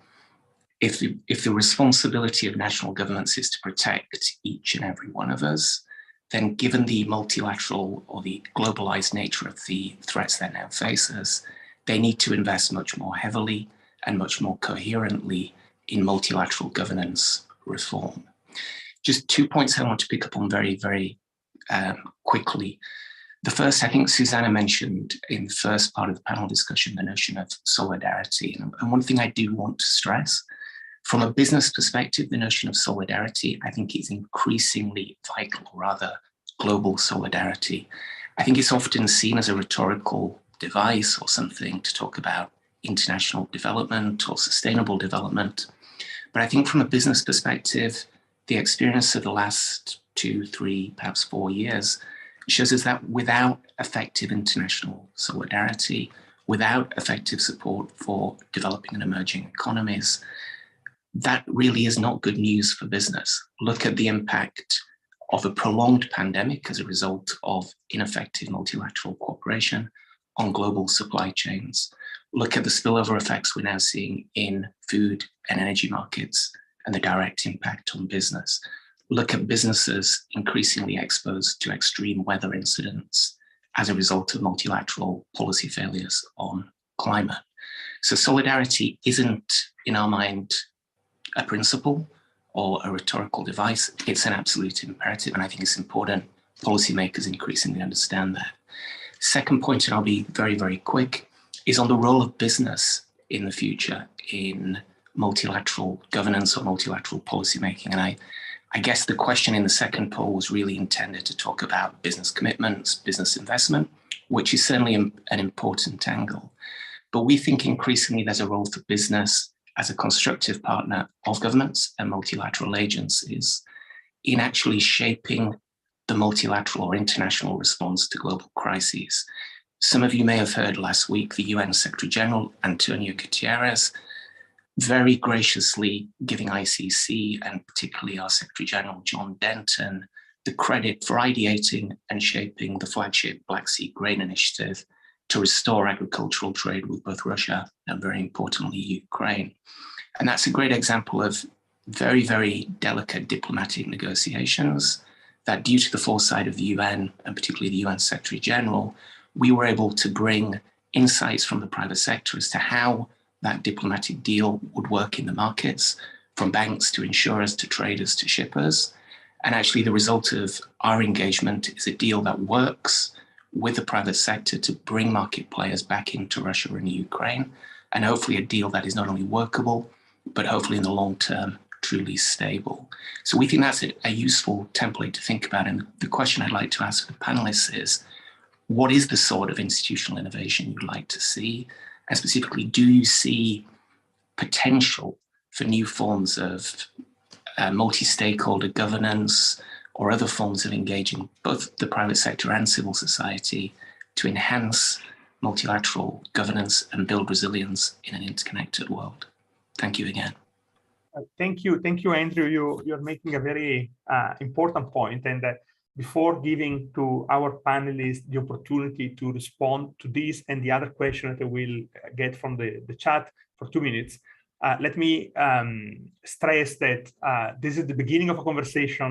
Speaker 6: if the responsibility of national governments is to protect each and every one of us, then given the multilateral or the globalized nature of the threats that now face us, they need to invest much more heavily and much more coherently in multilateral governance reform. Just 2 points I want to pick up on very, very quickly. The first, I think Susanna mentioned in the first part of the panel discussion, the notion of solidarity. And one thing I do want to stress, from a business perspective, the notion of solidarity, I think, is increasingly vital, or rather global solidarity. I think it's often seen as a rhetorical device or something to talk about international development or sustainable development. But I think from a business perspective, the experience of the last 2, 3, perhaps 4 years shows us that without effective international solidarity, without effective support for developing and emerging economies, that really is not good news for business. Look at the impact of a prolonged pandemic as a result of ineffective multilateral cooperation on global supply chains. Look at the spillover effects we're now seeing in food and energy markets and the direct impact on business. Look at businesses increasingly exposed to extreme weather incidents as a result of multilateral policy failures on climate. So solidarity isn't, in our mind, a principle or a rhetorical device. It's an absolute imperative, and I think it's important policymakers increasingly understand that. Second point, and I'll be very, very quick, is on the role of business in the future in multilateral governance or multilateral policymaking. And I guess the question in the second poll was really intended to talk about business commitments, business investment, which is certainly an important angle. But we think increasingly there's a role for business as a constructive partner of governments and multilateral agencies in actually shaping the multilateral or international response to global crises. Some of you may have heard last week the UN Secretary General, Antonio Guterres, very graciously giving ICC and particularly our Secretary General, John Denton, the credit for ideating and shaping the flagship Black Sea Grain Initiative to restore agricultural trade with both Russia and, very importantly, Ukraine. And that's a great example of very, very delicate diplomatic negotiations that, due to the foresight of the UN and particularly the UN Secretary General, we were able to bring insights from the private sector as to how that diplomatic deal would work in the markets, from banks to insurers to traders to shippers. And actually the result of our engagement is a deal that works with the private sector to bring market players back into Russia and Ukraine, and hopefully a deal that is not only workable, but hopefully in the long term truly stable. So we think that's a useful template to think about. And the question I'd like to ask the panelists is, what is the sort of institutional innovation you'd like to see? And specifically, do you see potential for new forms of multi-stakeholder governance or other forms of engaging both the private sector and civil society to enhance multilateral governance and build resilience in an interconnected world? Thank you again.
Speaker 1: Thank you, Andrew. You're making a very important point. And before giving to our panelists the opportunity to respond to this and the other question that I will get from the chat for 2 minutes, let me stress that this is the beginning of a conversation.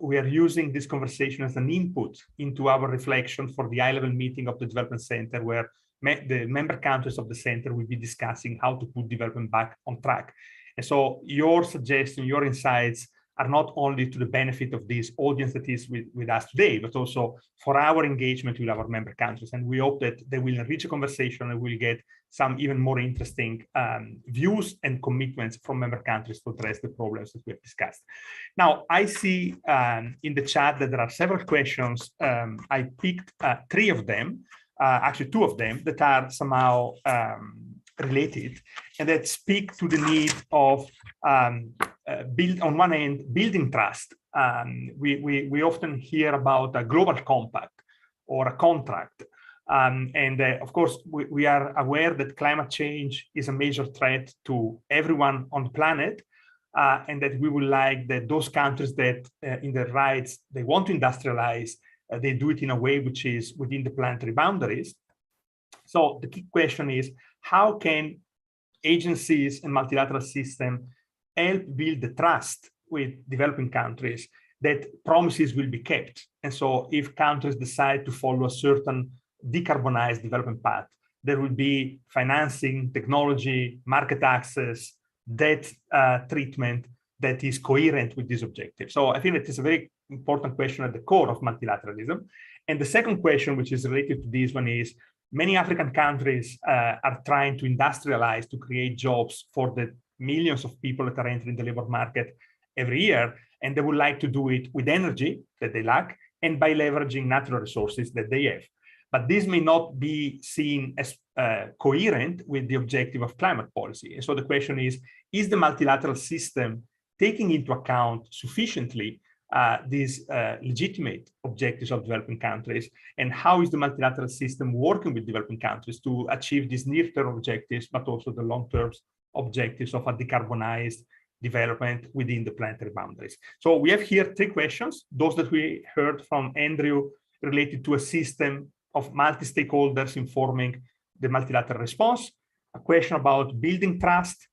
Speaker 1: We are using this conversation as an input into our reflection for the high-level meeting of the Development Center, where the member countries of the center will be discussing how to put development back on track. And so your suggestions, your insights are not only to the benefit of this audience that is with us today, but also for our engagement with our member countries. And we hope that they will enrich the conversation and we'll get some even more interesting views and commitments from member countries to address the problems that we have discussed. Now, I see in the chat that there are several questions. I picked 3 of them, actually 2 of them, that are somehow related and that speak to the need of on one end, building trust. We often hear about a global compact or a contract. Of course, we are aware that climate change is a major threat to everyone on the planet, and that we would like that those countries that in their rights, they want to industrialize, they do it in a way which is within the planetary boundaries. So the key question is, how can agencies and multilateral system help build the trust with developing countries that promises will be kept? And so if countries decide to follow a certain decarbonized development path, there will be financing, technology, market access, debt treatment that is coherent with this objective. So I think that is a very important question at the core of multilateralism. And the second question, which is related to this one, is many African countries are trying to industrialize, to create jobs for the millions of people that are entering the labor market every year, and they would like to do it with energy that they lack and by leveraging natural resources that they have. But this may not be seen as coherent with the objective of climate policy. And so the question is the multilateral system taking into account sufficiently these legitimate objectives of developing countries, and how is the multilateral system working with developing countries to achieve these near-term objectives, but also the long-term objectives of a decarbonized development within the planetary boundaries? So we have here 3 questions. Those that we heard from Andrew related to a system of multi-stakeholders informing the multilateral response, a question about building trust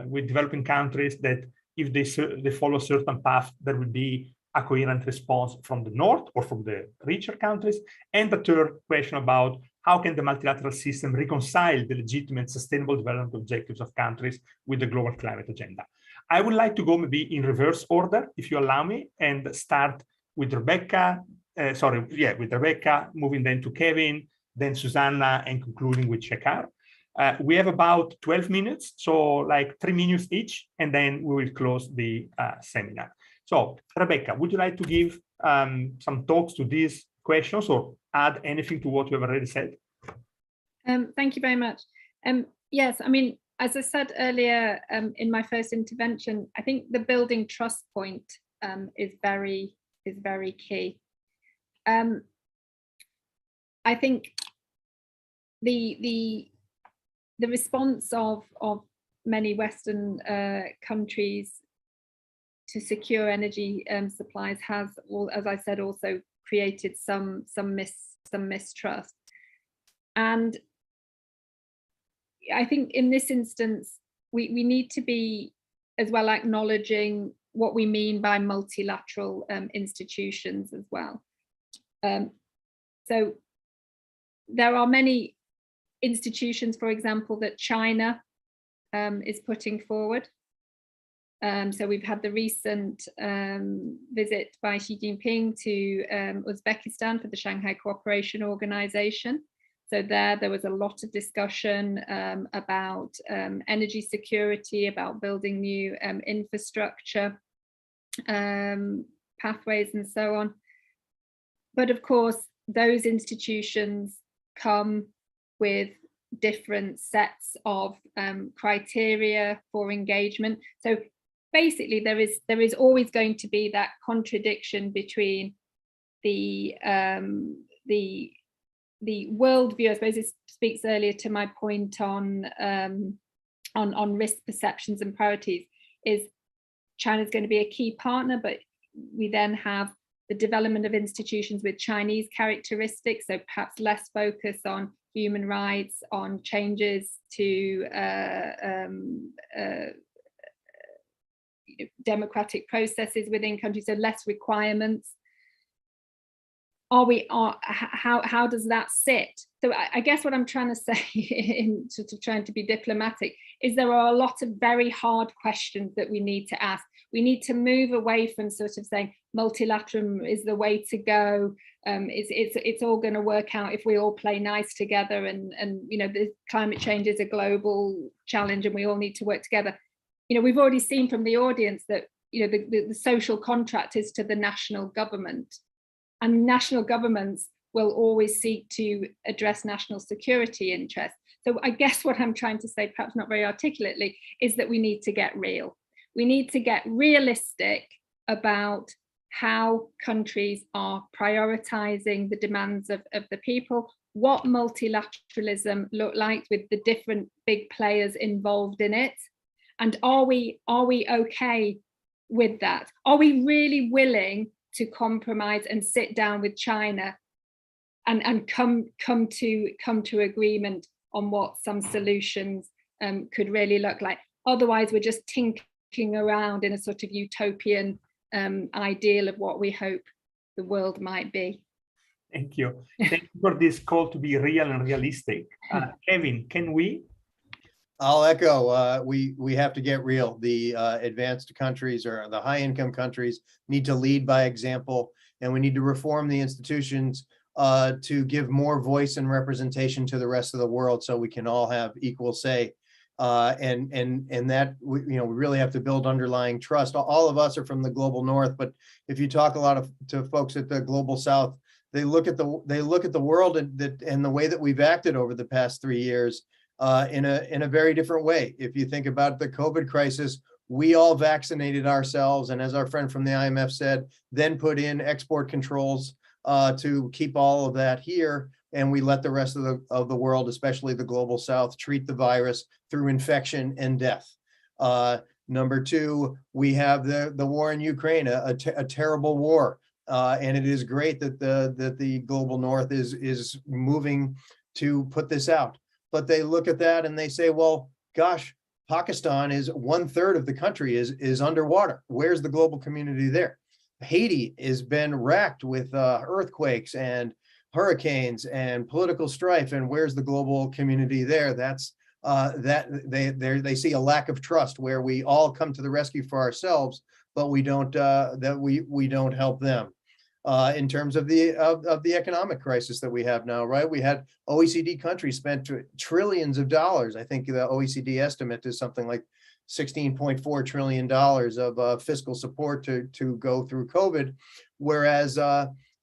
Speaker 1: with developing countries, that if they follow a certain path, there will be a coherent response from the north or from the richer countries. And the third question about how can the multilateral system reconcile the legitimate sustainable development objectives of countries with the global climate agenda. I would like to go maybe in reverse order, if you allow me, and start with Rebecca, with Rebecca, moving then to Kevin, then Susanna, and concluding with Shekhar. We have about 12 minutes, so like 3 minutes each, and then we will close the seminar. So Rebecca, would you like to give some talks to these questions or add anything to what we've already said?
Speaker 5: Thank you very much. Yes, I mean, as I said earlier in my first intervention, I think the building trust point is very key. I think the response of many Western countries to secure energy supplies has, as I said, also created some mistrust. And I think in this instance, we need to be as well acknowledging what we mean by multilateral institutions as well. So there are many institutions, for example, that China is putting forward. So we've had the recent visit by Xi Jinping to Uzbekistan for the Shanghai Cooperation Organization. So there was a lot of discussion about energy security, about building new infrastructure, pathways and so on. But of course, those institutions come with different sets of criteria for engagement. So basically, there is always going to be that contradiction between the worldview. I suppose it speaks earlier to my point on risk perceptions and priorities. Is China's going to be a key partner, but we then have the development of institutions with Chinese characteristics, so perhaps less focus on human rights, on changes to democratic processes within countries, so less requirements. How does that sit? So I guess what I'm trying to say, in sort of trying to be diplomatic, is there are a lot of very hard questions that we need to ask. We need to move away from sort of saying multilateralism is the way to go. It's all going to work out if we all play nice together, and the climate change is a global challenge and we all need to work together. We've already seen from the audience that the social contract is to the national government, and national governments will always seek to address national security interests. So I guess what I'm trying to say, perhaps not very articulately, is that we need to get real. We need to get realistic about how countries are prioritizing the demands of the people, what multilateralism look like with the different big players involved in it. And are we okay with that? Are we really willing to compromise and sit down with China and come to agreement on what some solutions could really look like? Otherwise, we're just tinkering around in a sort of utopian ideal of what we hope the world might be.
Speaker 1: Thank you. Thank you for this call to be real and realistic. Kevin, can we?
Speaker 4: I'll echo, we have to get real. The advanced countries or the high income countries need to lead by example, and we need to reform the institutions to give more voice and representation to the rest of the world so we can all have equal say. And that we really have to build underlying trust. All of us are from the global north, but if you talk a lot to folks at the global south, they look at the world and the way that we've acted over the past 3 years in a very different way. If you think about the COVID crisis, we all vaccinated ourselves, and as our friend from the IMF said, then put in export controls to keep all of that here, and we let the rest of the world, especially the global south, treat the virus through infection and death. Number two, we have the war in Ukraine, a terrible war, and it is great that the global north is moving to put this out. But they look at that and they say, well, gosh, Pakistan is 1/3 of the country is underwater. Where's the global community there? Haiti has been racked with earthquakes and hurricanes and political strife, and where's the global community there? That's they see a lack of trust where we all come to the rescue for ourselves, but we don't we don't help them. In terms of the economic crisis that we have now, right? We had OECD countries spent trillions of dollars. I think the OECD estimate is something like $16.4 trillion of fiscal support to go through COVID, whereas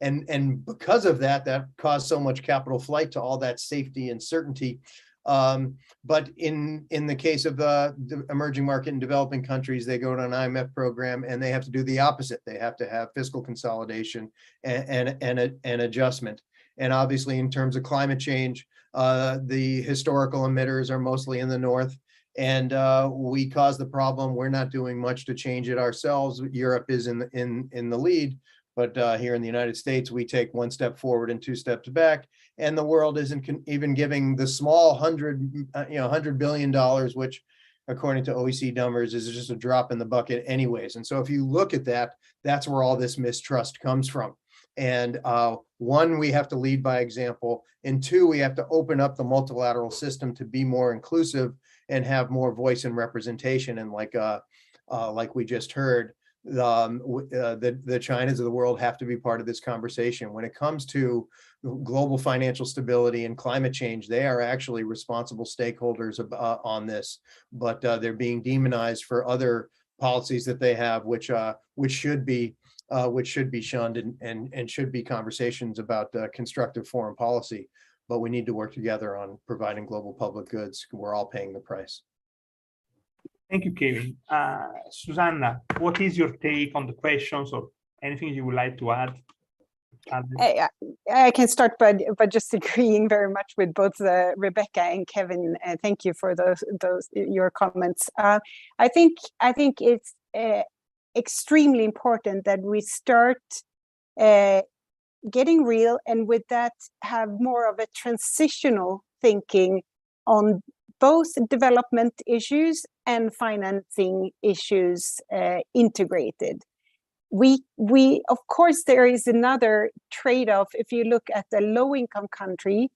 Speaker 4: and because of that caused so much capital flight to all that safety and certainty. But in the case of the emerging market and developing countries, they go to an IMF program and they have to do the opposite. They have to have fiscal consolidation and adjustment. And obviously, in terms of climate change, the historical emitters are mostly in the north, and we cause the problem. We're not doing much to change it ourselves. Europe is in the lead. But here in the United States, we take 1 step forward and 2 steps back, and the world isn't even giving the small $100 billion, which, according to OECD numbers, is just a drop in the bucket, anyways. And so, if you look at that, that's where all this mistrust comes from. And one, we have to lead by example, and two, we have to open up the multilateral system to be more inclusive and have more voice and representation. And like we just heard, the Chinas of the world have to be part of this conversation. When it comes to global financial stability and climate change, they are actually responsible stakeholders on this, but they're being demonized for other policies that they have, which should be shunned and should be conversations about constructive foreign policy. But we need to work together on providing global public goods. We're all paying the price.
Speaker 1: Thank you, Kevin. Susanna, what is your take on the questions, or anything you would like to add?
Speaker 2: I can start by just agreeing very much with both Rebecca and Kevin. Thank you for those your comments. I think it's extremely important that we start getting real, and with that have more of a transitional thinking on both development issues and financing issues integrated. We of course, there is another trade-off. If you look at the low-income country,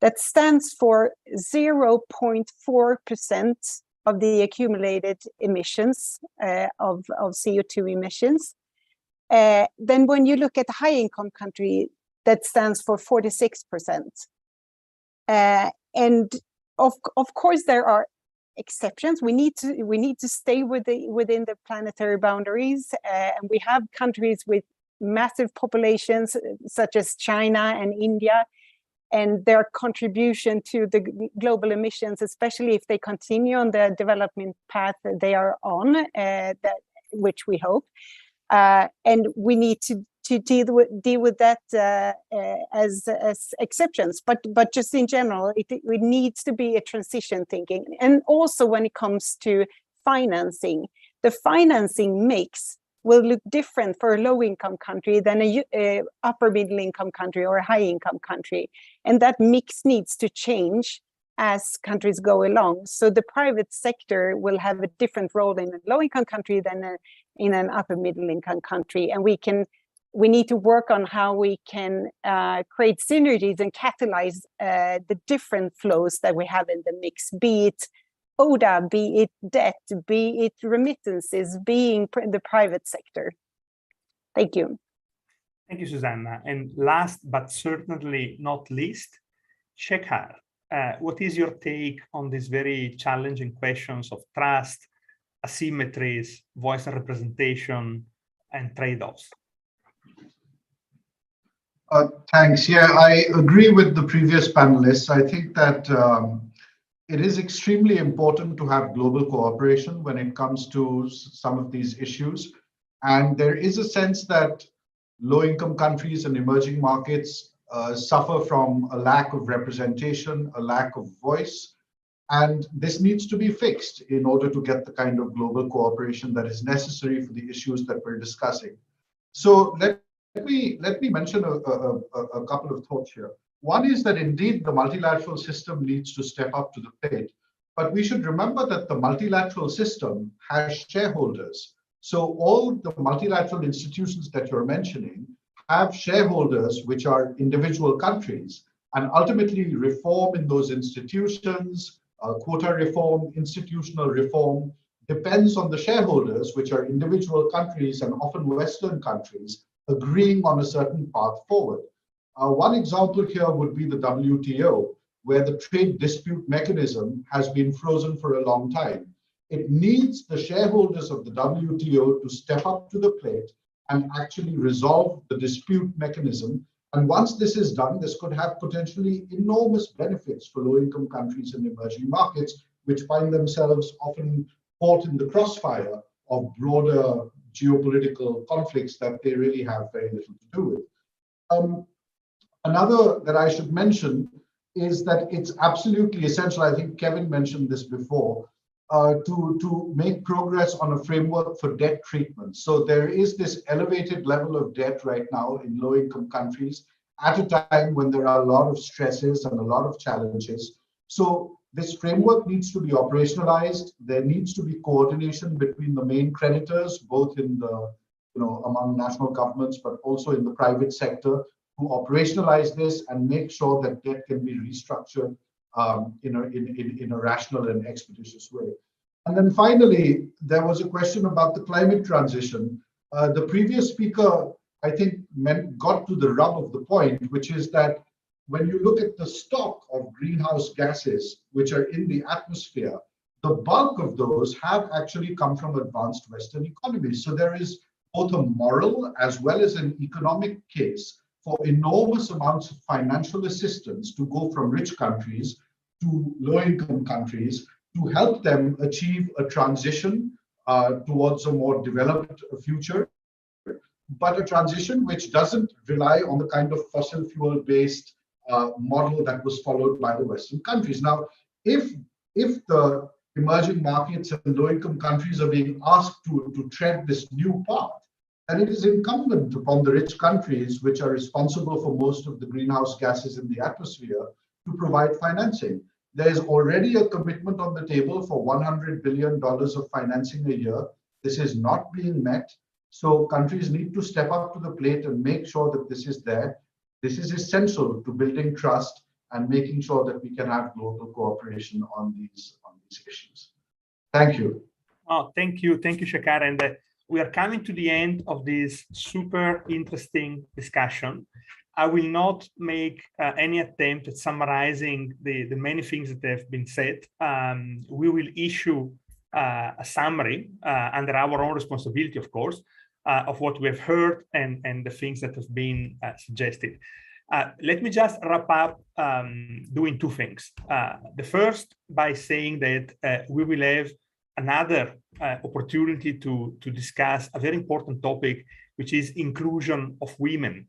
Speaker 2: that stands for 0.4% of the accumulated emissions of CO2 emissions. Then when you look at the high-income country, that stands for 46%. And of course, there are exceptions. We need to stay within the planetary boundaries, and we have countries with massive populations such as China and India, and their contribution to the global emissions, especially if they continue on the development path that they are on, which we hope, and we need to deal with that as exceptions, but just in general, it needs to be a transition thinking. And also when it comes to financing, the financing mix will look different for a low-income country than a upper middle-income country or a high-income country, and that mix needs to change as countries go along. So the private sector will have a different role in a low-income country than in an upper middle-income country, and we need to work on how we can create synergies and catalyze the different flows that we have in the mix, be it ODA, be it debt, be it remittances, being the private sector. Thank you.
Speaker 1: Thank you, Susanna. And last but certainly not least, Shekhar, what is your take on these very challenging questions of trust, asymmetries, voice and representation, and trade-offs?
Speaker 3: Thanks. Yeah, I agree with the previous panelists. I think that it is extremely important to have global cooperation when it comes to some of these issues. And there is a sense that low-income countries and emerging markets suffer from a lack of representation, a lack of voice. And this needs to be fixed in order to get the kind of global cooperation that is necessary for the issues that we're discussing. So let me mention a couple of thoughts here. One is that indeed the multilateral system needs to step up to the plate, but we should remember that the multilateral system has shareholders. So all the multilateral institutions that you're mentioning have shareholders, which are individual countries, and ultimately reform in those institutions, quota reform, institutional reform, depends on the shareholders, which are individual countries and often Western countries, agreeing on a certain path forward. One example here would be the WTO, where the trade dispute mechanism has been frozen for a long time. It needs the shareholders of the WTO to step up to the plate and actually resolve the dispute mechanism. And once this is done, this could have potentially enormous benefits for low-income countries and emerging markets, which find themselves often caught in the crossfire of broader geopolitical conflicts that they really have very little to do with. Another that I should mention is that it's absolutely essential, I think Kevin mentioned this before, to make progress on a framework for debt treatment. So there is this elevated level of debt right now in low-income countries at a time when there are a lot of stresses and a lot of challenges. So this framework needs to be operationalized. There needs to be coordination between the main creditors, both in the, among national governments, but also in the private sector, to operationalize this and make sure that debt can be restructured in a rational and expeditious way. And then finally, there was a question about the climate transition. The previous speaker, I think, got to the rub of the point, which is that when you look at the stock of greenhouse gases which are in the atmosphere, the bulk of those have actually come from advanced Western economies. So there is both a moral as well as an economic case for enormous amounts of financial assistance to go from rich countries to low-income countries to help them achieve a transition towards a more developed future, but a transition which doesn't rely on the kind of fossil fuel-based model that was followed by the Western countries. Now, if the emerging markets and low-income countries are being asked to tread this new path, and it is incumbent upon the rich countries, which are responsible for most of the greenhouse gases in the atmosphere, to provide financing. There is already a commitment on the table for $100 billion of financing a year. This is not being met. So countries need to step up to the plate and make sure that this is there. This is essential to building trust and making sure that we can have global cooperation on these issues. Thank you.
Speaker 1: Oh, thank you, Shekhar. And we are coming to the end of this super interesting discussion. I will not make any attempt at summarizing the many things that have been said. We will issue a summary under our own responsibility, of course, of what we have heard and the things that have been suggested. Let me just wrap up doing two things. The first, by saying that we will have another opportunity to discuss a very important topic, which is inclusion of women.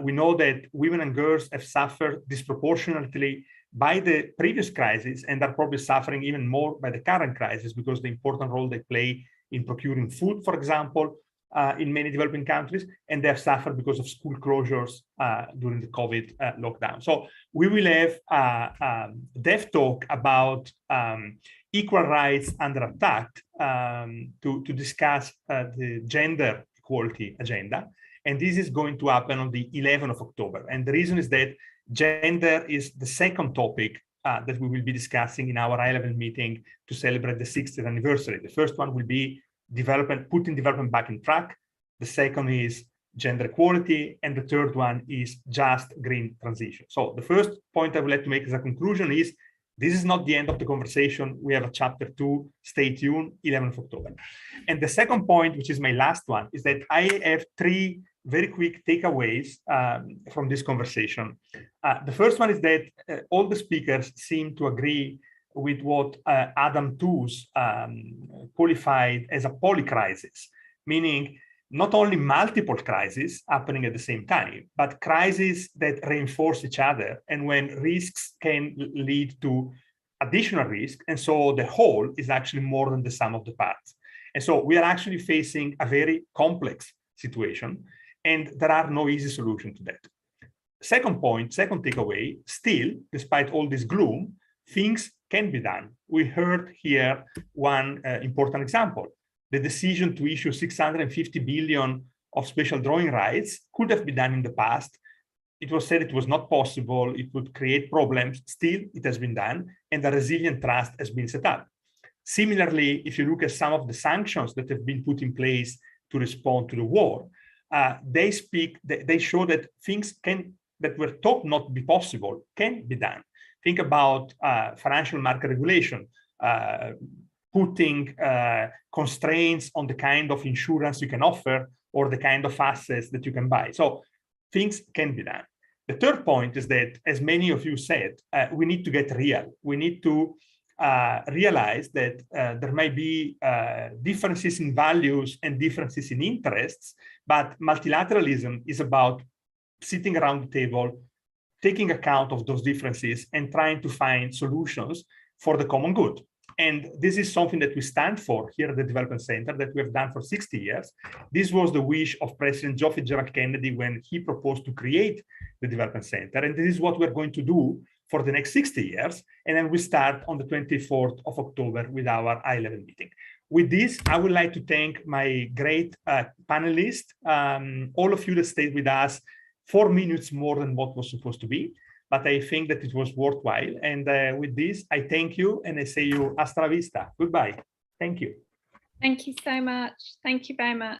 Speaker 1: We know that women and girls have suffered disproportionately by the previous crisis and are probably suffering even more by the current crisis because the important role they play in procuring food, for example, in many developing countries, and they have suffered because of school closures during the COVID lockdown. So we will have a dev talk about equal rights under attack to discuss the gender equality agenda. And this is going to happen on the 11th of October. And the reason is that gender is the second topic that we will be discussing in our high-level meeting to celebrate the 60th anniversary. The first one will be putting development back in track. The second is gender equality. And the third one is just green transition. So the first point I would like to make as a conclusion is this is not the end of the conversation. We have a chapter 2. Stay tuned, 11th of October. And the second point, which is my last one, is that I have 3 very quick takeaways from this conversation. The first one is that all the speakers seem to agree with what Adam Tooze qualified as a polycrisis, meaning not only multiple crises happening at the same time, but crises that reinforce each other and when risks can lead to additional risk. And so the whole is actually more than the sum of the parts. And so we are actually facing a very complex situation, and there are no easy solutions to that. Second point, second takeaway, still, despite all this gloom, things can be done. We heard here one important example. The decision to issue 650 billion of special drawing rights could have been done in the past. It was said it was not possible, it would create problems. Still, it has been done, and a resilient trust has been set up. Similarly, if you look at some of the sanctions that have been put in place to respond to the war, they show that things that were thought not to be possible can be done. Think about financial market regulation, putting constraints on the kind of insurance you can offer or the kind of assets that you can buy. So things can be done. The third point is that, as many of you said, we need to get real. We need to realize that there might be differences in values and differences in interests, but multilateralism is about sitting around the table, taking account of those differences and trying to find solutions for the common good. And this is something that we stand for here at the Development Center, that we have done for 60 years. This was the wish of President John Fitzgerald Kennedy when he proposed to create the Development Center. And this is what we're going to do for the next 60 years. And then we start on the 24th of October with our high-level meeting. With this, I would like to thank my great panelists, all of you that stayed with us 4 minutes more than what was supposed to be. But I think that it was worthwhile. And with this, I thank you and I say you hasta la vista. Goodbye. Thank you.
Speaker 5: Thank you so much. Thank you very much.